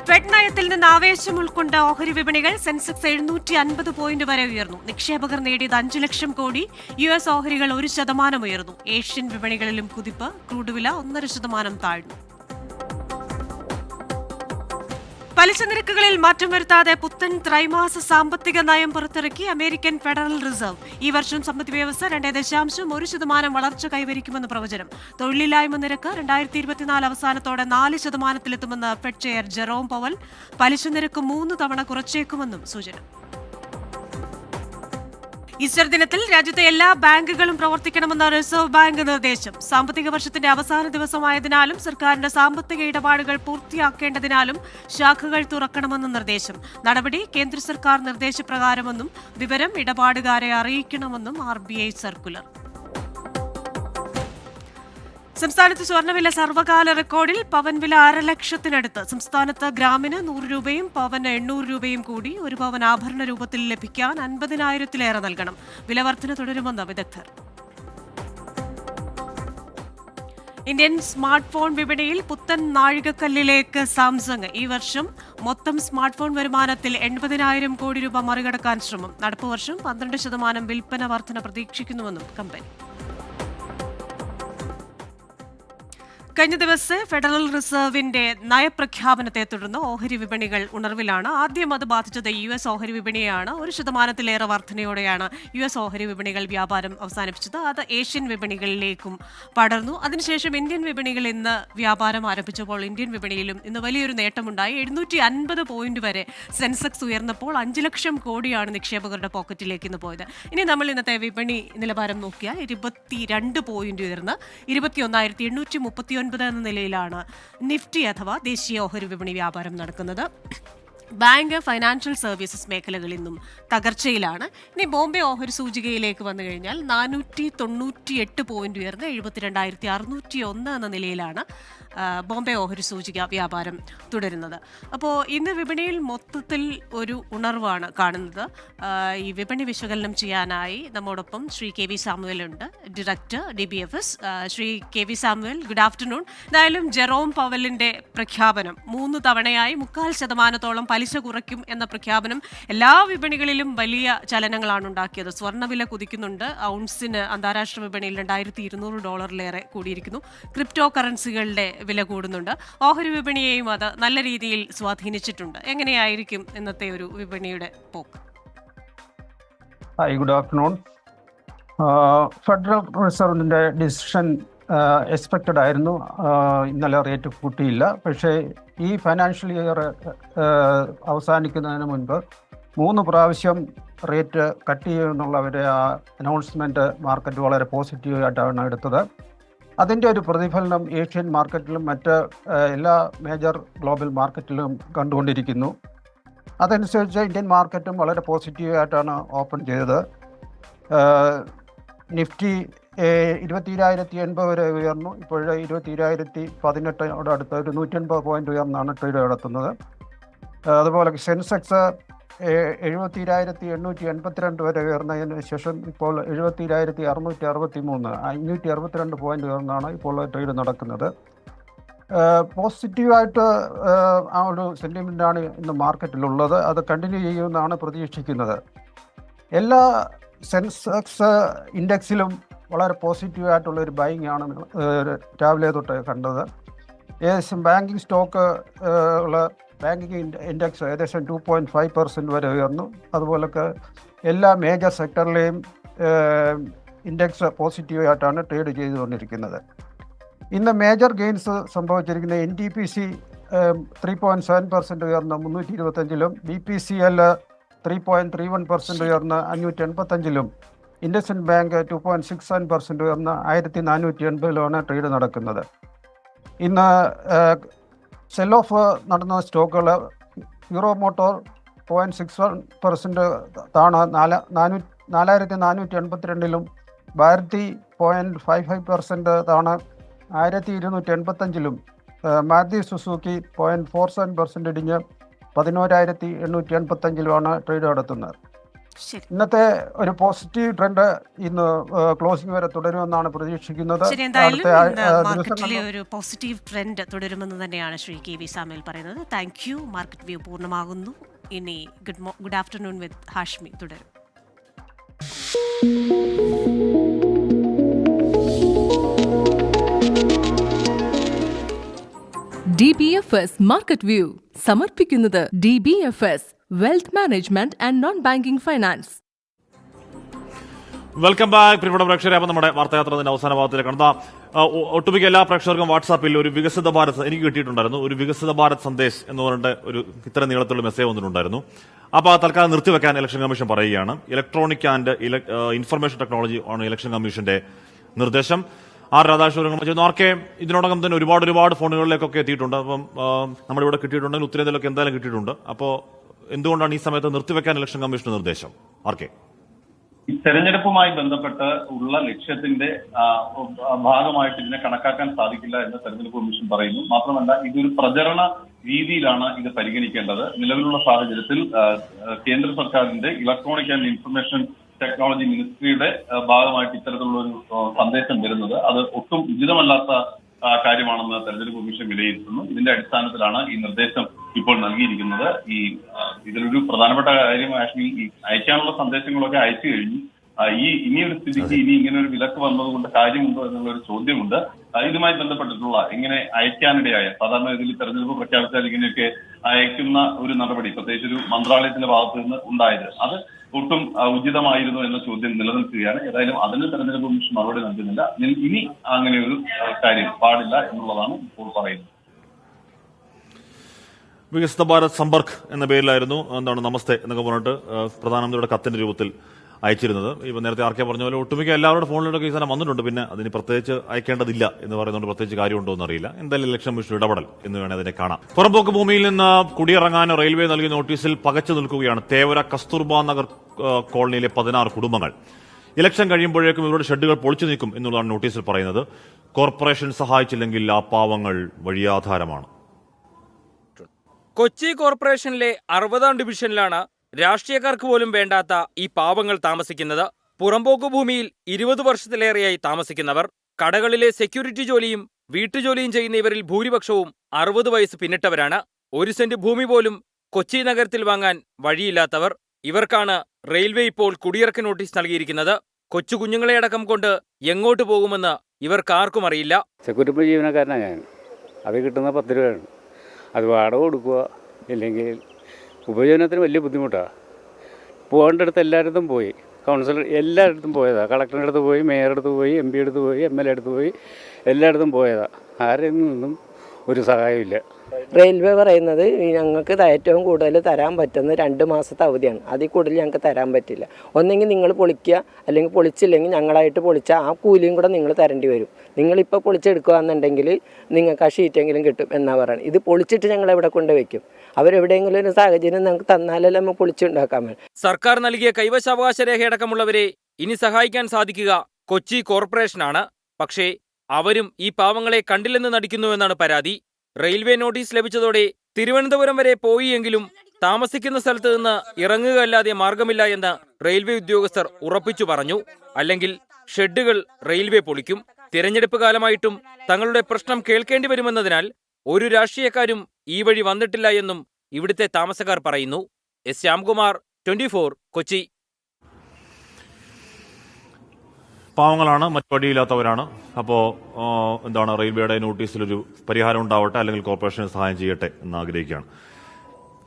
ഫെഡ് നയത്തിൽ നിന്ന് ആവേശം ഉൾക്കൊണ്ട ഓഹരി വിപണികൾ. സെൻസെക്സ് 750 പോയിന്റ് വരെ ഉയർന്നു. നിക്ഷേപകർ നേടിയത് 5 ലക്ഷം കോടി. US ഓഹരികൾ 1% ഉയർന്നു. ഏഷ്യൻ വിപണികളിലും കുതിപ്പ്. ക്രൂഡ് വില 1.5% താഴ്ന്നു. പലിശ നിരക്കുകളിൽ മാറ്റം വരുത്താതെ പുത്തൻ ത്രൈമാസ സാമ്പത്തിക നയം പുറത്തിറക്കി അമേരിക്കൻ ഫെഡറൽ റിസർവ്. ഈ വർഷം സമ്പദ് വ്യവസ്ഥ 2.1% വളർച്ച കൈവരിക്കുമെന്ന് പ്രവചനം. തൊഴിലില്ലായ്മ നിരക്ക് 2024 അവസാനത്തോടെ 4%-ലെത്തുമെന്ന് ഫെഡ് ചെയർ ജെറോം പവൽ. പലിശ നിരക്ക് 3 തവണ കുറച്ചേക്കുമെന്നും സൂചന. ഈസ്റ്റർ ദിനത്തിൽ രാജ്യത്തെ എല്ലാ ബാങ്കുകളും പ്രവർത്തിക്കണമെന്ന റിസർവ് ബാങ്ക് നിർദ്ദേശം. സാമ്പത്തിക വർഷത്തിന്റെ അവസാന ദിവസമായതിനാലും സർക്കാരിന്റെ സാമ്പത്തിക ഇടപാടുകൾ പൂർത്തിയാക്കേണ്ടതിനാലും ശാഖകൾ തുറക്കണമെന്ന് നിർദ്ദേശം. നടപടി കേന്ദ്ര സർക്കാർ നിർദ്ദേശപ്രകാരമെന്നും വിവരം ഇടപാടുകാരെ അറിയിക്കണമെന്നും RBI സർക്കുലർ. സംസ്ഥാനത്ത് സ്വർണ്ണവില സർവകാല റെക്കോർഡിൽ. പവൻ വില 1.5 ലക്ഷത്തിനടുത്ത്. സംസ്ഥാനത്ത് ഗ്രാമിന് 100 രൂപയും പവന് 800 രൂപയും കൂടി. ഒരു പവൻ ആഭരണ രൂപത്തിൽ ലഭിക്കാൻ 50,000-ലേറെ നൽകണം. വില വർധന തുടരുമെന്ന് വിദഗ്ധർ. ഇന്ത്യൻ സ്മാർട്ട് ഫോൺ വിപണിയിൽ പുത്തൻ നാഴികക്കല്ലിലേക്ക് സാംസങ്. ഈ വർഷം മൊത്തം സ്മാർട്ട് ഫോൺ വരുമാനത്തിൽ 80,000 കോടി രൂപ മറികടക്കാൻ ശ്രമം. നടപ്പ് വർഷം 12% വിൽപ്പന വർധന പ്രതീക്ഷിക്കുന്നുവെന്നും കമ്പനി. കഴിഞ്ഞ ദിവസം ഫെഡറൽ റിസർവിന്റെ നയപ്രഖ്യാപനത്തെ തുടർന്ന് ഓഹരി വിപണികൾ ഉണർവിലാണ്. ആദ്യം അത് ബാധിച്ചത് US ഓഹരി വിപണിയാണ്. 1%-ലേറെ വർധനയോടെയാണ് US ഓഹരി വിപണികൾ വ്യാപാരം അവസാനിപ്പിച്ചത്. അത് ഏഷ്യൻ വിപണികളിലേക്കും പടർന്നു. അതിനുശേഷം ഇന്ത്യൻ വിപണികൾ ഇന്ന് വ്യാപാരം ആരംഭിച്ചപ്പോൾ ഇന്ത്യൻ വിപണിയിലും ഇന്ന് വലിയൊരു നേട്ടമുണ്ടായി. 750 പോയിന്റ് വരെ സെൻസെക്സ് ഉയർന്നപ്പോൾ 5 ലക്ഷം കോടിയാണ് നിക്ഷേപകരുടെ പോക്കറ്റിലേക്ക് ഇന്ന് പോയത്. ഇനി നമ്മൾ ഇന്നത്തെ വിപണി നിലവാരം നോക്കിയാൽ 22 പോയിന്റ് ഉയർന്ന് 21,839 എന്ന നിലയിലാണ് നിഫ്റ്റി അഥവാ ദേശീയ ഓഹരി വിപണി വ്യാപാരം നടക്കുന്നത്. ബാങ്ക്, ഫൈനാൻഷ്യൽ സർവീസസ് മേഖലകൾ ഇന്നും തകർച്ചയിലാണ്. ഇനി ബോംബെ ഓഹരി സൂചികയിലേക്ക് വന്നു കഴിഞ്ഞാൽ 498 പോയിന്റ് ഉയർന്ന് 72,601 എന്ന നിലയിലാണ് ബോംബെ ഓഹരി സൂചിക വ്യാപാരം തുടരുന്നത്. അപ്പോൾ ഇന്ന് വിപണിയിൽ മൊത്തത്തിൽ ഒരു ഉണർവാണ് കാണുന്നത്. ഈ വിപണി വിശകലനം ചെയ്യാനായി നമ്മോടൊപ്പം ശ്രീ KV സാമുവൽ ഉണ്ട്, director DBFS. Shri KV Samuel, good afternoon. എന്തായാലും ജെറോം പവലിന്റെ പ്രഖ്യാപനം 3 തവണയായി 0.25% പലിശ കുറയ്ക്കും എന്ന പ്രഖ്യാപനം എല്ലാ വിപണികളിലും വലിയ ചലനങ്ങളാണ് ഉണ്ടാക്കിയത്. സ്വർണ്ണവില കുതിക്കുന്നുണ്ട്. ഔൺസിന് അന്താരാഷ്ട്ര വിപണിയിൽ $2,200 കൂടിയിരിക്കുന്നു. ക്രിപ്റ്റോ കറൻസികളുടെ വില കൂടുന്നുണ്ട്. ഓഹരി വിപണിയെയും അത് നല്ല രീതിയിൽ സ്വാധീനിച്ചിട്ടുണ്ട്. എങ്ങനെയായിരിക്കും ഇന്നത്തെ ഒരു വിപണിയുടെ പോക്ക്? Good afternoon. ഫെഡറൽ റിസർവിൻ്റെ ഡിസിഷൻ എക്സ്പെക്റ്റഡ് ആയിരുന്നു. ഇന്നലെ റേറ്റ് കൂട്ടിയില്ല. പക്ഷേ ഈ ഫൈനാൻഷ്യൽ ഇയർ അവസാനിക്കുന്നതിന് മുൻപ് 3 പ്രാവശ്യം റേറ്റ് കട്ട് ചെയ്യുമെന്നുള്ളവരെ ആ അനൗൺസ്മെൻറ്റ് മാർക്കറ്റ് വളരെ പോസിറ്റീവായിട്ടാണ് എടുത്തത്. അതിൻ്റെ ഒരു പ്രതിഫലനം ഏഷ്യൻ മാർക്കറ്റിലും മറ്റ് എല്ലാ മേജർ ഗ്ലോബൽ മാർക്കറ്റിലും കണ്ടുകൊണ്ടിരിക്കുന്നു. അതനുസരിച്ച് ഇന്ത്യൻ മാർക്കറ്റും വളരെ പോസിറ്റീവായിട്ടാണ് ഓപ്പൺ ചെയ്തത്. നിഫ്റ്റി 20,080 വരെ ഉയർന്നു. ഇപ്പോൾ 20,018 അടുത്ത് ഒരു 180 പോയിന്റ് ഉയർന്നാണ് ട്രേഡ് നടത്തുന്നത്. അതുപോലെ സെൻസെക്സ് 70,882 വരെ ഉയർന്നതിന് ശേഷം ഇപ്പോൾ 70,663, 562 പോയിന്റ് ഉയർന്നാണ് ഇപ്പോൾ ട്രേഡ് നടക്കുന്നത്. പോസിറ്റീവായിട്ട് ആ ഒരു സെൻറ്റിമെൻ്റാണ് ഇന്ന് മാർക്കറ്റിലുള്ളത്. അത് കണ്ടിന്യൂ ചെയ്യുമെന്നാണ് പ്രതീക്ഷിക്കുന്നത്. എല്ലാ സെൻസെക്സ് ഇൻഡെക്സിലും വളരെ പോസിറ്റീവായിട്ടുള്ളൊരു ബൈങ് ആണ് രാവിലെ തൊട്ട് കണ്ടത്. ഏകദേശം ബാങ്കിങ് സ്റ്റോക്ക് ഉള്ള ബാങ്കിങ് ഇൻഡെക്സ് ഏകദേശം 2.5% വരെ ഉയർന്നു. അതുപോലൊക്കെ എല്ലാ മേജർ സെക്ടറിലെയും ഇൻഡെക്സ് പോസിറ്റീവായിട്ടാണ് ട്രേഡ് ചെയ്തുകൊണ്ടിരിക്കുന്നത്. ഇന്ന് മേജർ ഗെയിൻസ് സംഭവിച്ചിരിക്കുന്ന NTPC 3.7% ഉയർന്ന് 325-ലും, BPCL 3.31% ഉയർന്ന് 585-ലും, ഇൻഡസ്ഇൻഡ് ബാങ്ക് 2.67% ഉയർന്ന് 1480-ലുമാണ് ട്രേഡ് നടക്കുന്നത്. ഇന്ന് സെൽ ഓഫ് നടന്ന സ്റ്റോക്കുകൾ ഹീറോ മോട്ടോർ 0.61% താണ് 4,482-ലും, ഭാരതി 0.55% താണ് 1,285-ലും, മാരുതി സുസുക്കി 0.47% ഇടിഞ്ഞ് 11,885-ലുമാണ് ട്രേഡ് നടത്തുന്നത്. ശരി. ഇന്നത്തെ ഒരു പോസിറ്റീവ് ട്രെൻഡ് ഇന്ന് ക്ലോസിംഗ് വരെ തുടരുമെന്നാണ് പ്രതീക്ഷിക്കുന്നത്. ശരി, എന്തായാലും മാർക്കറ്റിലെ ദിവസങ്ങളിൽ ഒരു പോസിറ്റീവ് ട്രെൻഡ് തുടരുമെന്ന് തന്നെയാണ് ശ്രീ കെ വി സാമുവൽ പറയുന്നത്. Thank you. മാർക്കറ്റ് വ്യൂ പൂർണ്ണമാകുന്നു. ഇനി ഗുഡ് ആഫ്റ്റർനൂൺ വിത്ത് ഹാഷ്മി തുടരും. DBFS മാർക്കറ്റ് വ്യൂ സമർപ്പിക്കുന്നത് DBFS wealth management and non banking finance. Welcome back പ്രിയപ്പെട്ട പ്രേക്ഷകരെ. അപ്പം നമ്മുടെ വാർത്തായാത്രത്തിന്റെ അവസാന ഭാഗത്തിലേക്ക് കടന്ന ഒട്ടുമിക്ക എല്ലാ പ്രേക്ഷകർക്കും വാട്സാപ്പിൽ ഒരു വികസിത ഭാരത് എനിക്ക് കിട്ടിയിട്ടുണ്ടായിരുന്നു. ഒരു വികസിത ഭാരത് സന്ദേശ് എന്ന് പറഞ്ഞിട്ട് ഒരു ഇത്ര നീളത്തിലുള്ള മെസ്സേജ് വന്നിട്ടുണ്ടായിരുന്നു. അപ്പോൾ ആ തൽക്കാലം നിർത്തിവെക്കാൻ ഇലക്ഷൻ കമ്മീഷൻ പറയുകയാണ്. ഇലക്ട്രോണിക് ആൻഡ് ഇൻഫർമേഷൻ ടെക്നോളജി ആണ് ഇലക്ഷൻ കമ്മീഷന്റെ നിർദ്ദേശം. ആർ രാധാകൃഷ്ണൻ ആർക്കെ ഇതിനോടകം തന്നെ ഒരുപാട് ഫോണുകളിലേക്കൊക്കെ എത്തിയിട്ടുണ്ട്. അപ്പം നമ്മളിവിടെ കിട്ടിയിട്ടുണ്ടെങ്കിൽ ഉത്തരേന്ത്യയിലൊക്കെ എന്തായാലും കിട്ടിയിട്ടുണ്ട്. അപ്പോൾ എന്തുകൊണ്ടാണ് ഈ സമയത്ത് നിർത്തിവെക്കാൻ ഇലക്ഷൻ കമ്മീഷന്റെ നിർദ്ദേശം? ആർക്കെ തെരഞ്ഞെടുപ്പുമായി ബന്ധപ്പെട്ട് ഉള്ള ലക്ഷ്യത്തിന്റെ ഭാഗമായിട്ട് ഇതിനെ കണക്കാക്കാൻ സാധിക്കില്ല എന്ന് തെരഞ്ഞെടുപ്പ് കമ്മീഷൻ പറയുന്നു. മാത്രമല്ല, ഇതൊരു പ്രചരണ രീതിയിലാണ് ഇത് പരിഗണിക്കേണ്ടത്. നിലവിലുള്ള സാഹചര്യത്തിൽ കേന്ദ്ര സർക്കാരിന്റെ ഇലക്ട്രോണിക് ആൻഡ് ഇൻഫർമേഷൻ ടെക്നോളജി മിനിസ്ട്രിയുടെ ഭാഗമായിട്ട് ഇത്തരത്തിലുള്ള ഒരു സന്ദേശം വരുന്നത് അത് ഒട്ടും ഉചിതമല്ലാത്ത കാര്യമാണെന്ന് തെരഞ്ഞെടുപ്പ് കമ്മീഷൻ വിലയിരുത്തുന്നു. ഇതിന്റെ അടിസ്ഥാനത്തിലാണ് ഈ നിർദ്ദേശം ഇപ്പോൾ നൽകിയിരിക്കുന്നത്. ഇതിലൊരു പ്രധാനപ്പെട്ട കാര്യം ആഷ്മി, ഈ അയക്കാനുള്ള സന്ദേശങ്ങളൊക്കെ അയച്ചു കഴിഞ്ഞു. ഇനിയൊരു സ്ഥിതിക്ക് ഇനി ഇങ്ങനെ ഒരു വിലക്ക് വന്നതുകൊണ്ട് കാര്യമുണ്ടോ എന്നുള്ള ഒരു ചോദ്യമുണ്ട്. ഇതുമായി ബന്ധപ്പെട്ടിട്ടുള്ള ഇങ്ങനെ അയക്കാനിടയായ സാധാരണ ഇതിൽ തെരഞ്ഞെടുപ്പ് പ്രഖ്യാപിച്ചാൽ ഇങ്ങനെയൊക്കെ അയക്കുന്ന ഒരു നടപടി പ്രത്യേകിച്ച് ഒരു മന്ത്രാലയത്തിന്റെ ഭാഗത്ത് നിന്ന് ഉണ്ടായത് അത് ഒട്ടും ഉചിതമായിരുന്നു എന്ന ചോദ്യം നിലനിൽക്കുകയാണ്. ഏതായാലും അതിന് തെരഞ്ഞെടുപ്പ് കമ്മീഷൻ മറുപടി നൽകുന്നില്ല. ഇനി അങ്ങനെ ഒരു കാര്യം പാടില്ല എന്നുള്ളതാണ് ഇപ്പോൾ പറയുന്നത്. വികസിത ഭാരത് സമ്പർക്ക് എന്ന പേരിലായിരുന്നു നമസ്തേ എന്നൊക്കെ പറഞ്ഞിട്ട് പ്രധാനമന്ത്രിയുടെ കത്തിന്റെ രൂപത്തിൽ അയച്ചിരുന്നത്. ഇപ്പൊ നേരത്തെ ആർക്കെ പറഞ്ഞ പോലെ ഒട്ടുമിക്ക എല്ലാവരുടെ ഫോണിലൊക്കെ ഈ സാധനം വന്നിട്ടുണ്ട്. പിന്നെ അതിന് പ്രത്യേകിച്ച് അയക്കേണ്ടതില്ല എന്ന് പറയുന്നതുകൊണ്ട് പ്രത്യേകിച്ച് കാര്യമുണ്ടോ എന്നറിയില്ല. എന്തായാലും ഇലക്ഷൻ കമ്മീഷൻ ഇടപെടൽ എന്ന് വേണേൽ അതിനെ കാണാം. പുറമ്പോക്ക് ഭൂമിയിൽ നിന്ന് കുടിയിറങ്ങാൻ റെയിൽവേ നൽകിയ നോട്ടീസിൽ പകച്ചു നിൽക്കുകയാണ് തേവര കസ്തൂർബ നഗർ കോളനിയിലെ 16 കുടുംബങ്ങൾ. ഇലക്ഷൻ കഴിയുമ്പോഴേക്കും ഇവരുടെ ഷെഡുകൾ പൊളിച്ചു നീക്കും എന്നുള്ളതാണ് നോട്ടീസിൽ പറയുന്നത്. കോർപ്പറേഷൻ സഹായിച്ചില്ലെങ്കിൽ ആ പാവങ്ങൾ വഴിയാധാരമാണ്. കൊച്ചി കോർപ്പറേഷനിലെ 60ാം ഡിവിഷനിലാണ് രാഷ്ട്രീയക്കാർക്ക് പോലും വേണ്ടാത്ത ഈ പാവങ്ങൾ താമസിക്കുന്നത്. പുറമ്പോക്ക് ഭൂമിയിൽ 20 വർഷത്തിലേറെയായി താമസിക്കുന്നവർ. കടകളിലെ സെക്യൂരിറ്റി ജോലിയും വീട്ടുജോലിയും ചെയ്യുന്ന ഇവരിൽ ഭൂരിപക്ഷവും 60 വയസ്സ് പിന്നിട്ടവരാണ്. 1 സെന്റ് ഭൂമി പോലും കൊച്ചി നഗരത്തിൽ വാങ്ങാൻ വഴിയില്ലാത്തവർ. ഇവർക്കാണ് റെയിൽവേ ഇപ്പോൾ കുടിയിറക്ക നോട്ടീസ് നൽകിയിരിക്കുന്നത്. കൊച്ചു കുഞ്ഞുങ്ങളെ അടക്കം കൊണ്ട് എങ്ങോട്ട് പോകുമെന്ന് ഇവർക്കാർക്കും അറിയില്ല. സെക്യൂരിറ്റി ജീവനക്കാരനാണ് ഞാൻ. അത് കിട്ടുന്ന 10 രൂപയാണ്. അത് വാടക കൊടുക്കുക, ഇല്ലെങ്കിൽ ഉപജീവനത്തിന് വലിയ ബുദ്ധിമുട്ടാണ്. പോകേണ്ടടുത്ത് എല്ലായിടത്തും പോയി, കൗൺസിലർ എല്ലായിടത്തും പോയതാണ്. കളക്ടറിൻ്റെ അടുത്ത് പോയി, മേയറുടെ അടുത്ത് പോയി, MP അടുത്ത് പോയി, MLA അടുത്ത് പോയി, എല്ലായിടത്തും പോയതാണ്. ആരിൽ നിന്നും ഒരു സഹായമില്ല. റെയിൽവേ പറയുന്നത് ഞങ്ങൾക്ക് ഏറ്റവും കൂടുതൽ തരാൻ പറ്റുന്നത് 2 മാസത്തെ അവധിയാണ്. അതിൽ കൂടുതൽ ഞങ്ങൾക്ക് തരാൻ പറ്റില്ല. ഒന്നെങ്കിൽ നിങ്ങൾ പൊളിക്കുക, അല്ലെങ്കിൽ പൊളിച്ചില്ലെങ്കിൽ ഞങ്ങളായിട്ട് പൊളിച്ചാൽ ആ കൂലിയും കൂടെ നിങ്ങൾ തരേണ്ടി വരും. നിങ്ങളിപ്പോൾ പൊളിച്ചെടുക്കുകയെന്നുണ്ടെങ്കിൽ നിങ്ങൾക്ക് ആ ഷീറ്റെങ്കിലും കിട്ടും എന്നാണ് പറയുന്നത്. ഇത് പൊളിച്ചിട്ട് ഞങ്ങൾ എവിടെ കൊണ്ടുവയ്ക്കും? അവരെവിടെയെങ്കിലും ഒരു സാഹചര്യം നമുക്ക് തന്നാലല്ലേ നമ്മൾ പൊളിച്ചുണ്ടാക്കാൻ പറ്റും. സർക്കാർ നൽകിയ കൈവശാവകാശ രേഖയടക്കമുള്ളവരെ ഇനി സഹായിക്കാൻ സാധിക്കുക കൊച്ചി കോർപ്പറേഷനാണ്. പക്ഷേ അവരും ഈ പാവങ്ങളെ കണ്ടില്ലെന്ന് നടിക്കുന്നുവെന്നാണ് പരാതി. റെയിൽവേ നോട്ടീസ് ലഭിച്ചതോടെ തിരുവനന്തപുരം വരെ പോയി എങ്കിലും താമസിക്കുന്ന സ്ഥലത്ത് നിന്ന് ഇറങ്ങുകയല്ലാതെ മാർഗമില്ല എന്ന് റെയിൽവേ ഉദ്യോഗസ്ഥർ ഉറപ്പിച്ചു പറഞ്ഞു. അല്ലെങ്കിൽ ഷെഡുകൾ റെയിൽവേ പൊളിക്കും. തിരഞ്ഞെടുപ്പ് കാലമായിട്ടും തങ്ങളുടെ പ്രശ്നം കേൾക്കേണ്ടി വരുമെന്നതിനാൽ ഒരു രാഷ്ട്രീയക്കാരും ഈ വഴി വന്നിട്ടില്ല എന്നും ഇവിടുത്തെ താമസക്കാർ പറയുന്നു. എസ് ശ്യാംകുമാർ, 24 കൊച്ചി. പാവങ്ങളാണ്, മറ്റു വഴിയില്ലാത്തവരാണ്. അപ്പോൾ റെയിൽവേയുടെ നോട്ടീസിലൊരു പരിഹാരം ഉണ്ടാവട്ടെ, അല്ലെങ്കിൽ കോർപ്പറേഷന് സഹായം ചെയ്യട്ടെ എന്ന് ആഗ്രഹിക്കുകയാണ്.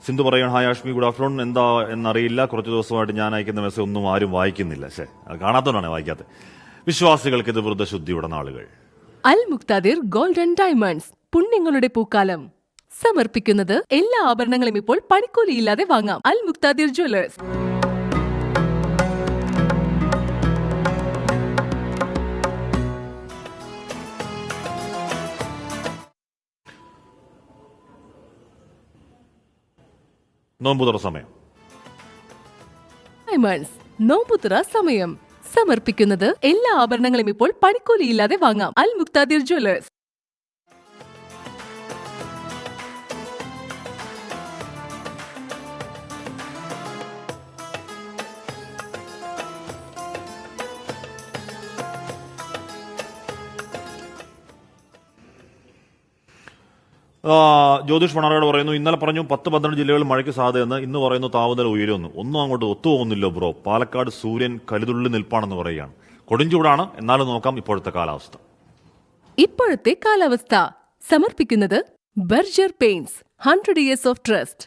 സിന്ധു പറയുകയാണ്, ഹായ് ആഷ്മി, ഗുഡ് ആഫ്റ്റർനൂൺ. എന്താ എന്നറിയില്ല, കുറച്ച് ദിവസമായിട്ട് ഞാൻ അയക്കുന്ന മെസ്സേജ് ഒന്നും ആരും വായിക്കുന്നില്ല. അത് കാണാത്തതുകൊണ്ടാണ് വായിക്കാത്തത്. വിശ്വാസികൾക്ക് ഇത് വൃദ്ധശുദ്ധിയുടെ നാളുകൾ. അൽ മുക്താദിർ ഗോൾഡ് ആൻഡ് ഡയമണ്ട്സ് പുണ്യങ്ങളുടെ പൂക്കാലം സമർപ്പിക്കുന്നത് എല്ലാ ആഭരണങ്ങളും ഇപ്പോൾ പണിക്കൂലിയില്ലാതെ വാങ്ങാം. അൽ മുക്താദിർ ജ്വല്ലേഴ്സ്. നോമ്പുതുറ സമയം. ഡയമണ്ട്സ് നോമ്പുതുറ സമയം സമർപ്പിക്കുന്നത് എല്ലാ ആഭരണങ്ങളും ഇപ്പോൾ പണിക്കൂലിയില്ലാതെ വാങ്ങാം. അൽ മുക്താദിർ ജ്വല്ലേഴ്സ്. ജ്യോതിഷ് മണാറോട് പറയുന്നു, ഇന്നലെ പറഞ്ഞു 10-12 ജില്ലകളിൽ മഴയ്ക്ക് സാധ്യതയെന്ന്, ഇന്ന് പറയുന്നു താപനില ഉയരുമെന്ന്. ഒന്നും അങ്ങോട്ട് ഒത്തുപോകുന്നില്ലോ ബ്രോ. പാലക്കാട് സൂര്യൻ കലിതുള്ളി നിൽപ്പാണെന്ന് പറയുകയാണ്. കൊടുംചൂടാണ്, എന്നാലും നോക്കാം ഇപ്പോഴത്തെ കാലാവസ്ഥ. ഇപ്പോഴത്തെ കാലാവസ്ഥ സമർപ്പിക്കുന്നത് Berger paints 100 years of trust.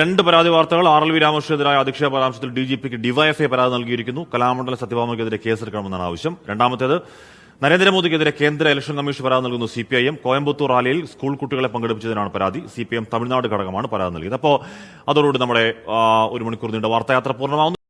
രണ്ട് പരാതി വാർത്തകൾ. RLV രാമകൃഷ്ണനെതിരായ അധിക്ഷേപ പരാമർശത്തിൽ DGPക്ക് ഡിവൈഎഫ്ഐ പരാതി നൽകിയിരിക്കുന്നു. കലാമണ്ഡലം സത്യഭാമയ്ക്കെതിരെ കേസെടുക്കണമെന്നാണ് ആവശ്യം. രണ്ടാമത്തേത്, നരേന്ദ്രമോദിക്കെതിരെ കേന്ദ്ര ഇലക്ഷൻ കമ്മീഷൻ പരാതി നൽകുന്നു CPIM. കോയമ്പത്തൂർ റാലിയിൽ സ്കൂൾ കുട്ടികളെ പങ്കെടുപ്പിച്ചതിനാണ് പരാതി. CPIM തമിഴ്നാട് ഘടകമാണ് പരാതി നൽകിയത്. അപ്പോൾ അതോടുകൂടി നമ്മുടെ 1 മണിക്കൂർ നീണ്ട വാർത്തായാത്ര പൂർണ്ണമാവുന്നു.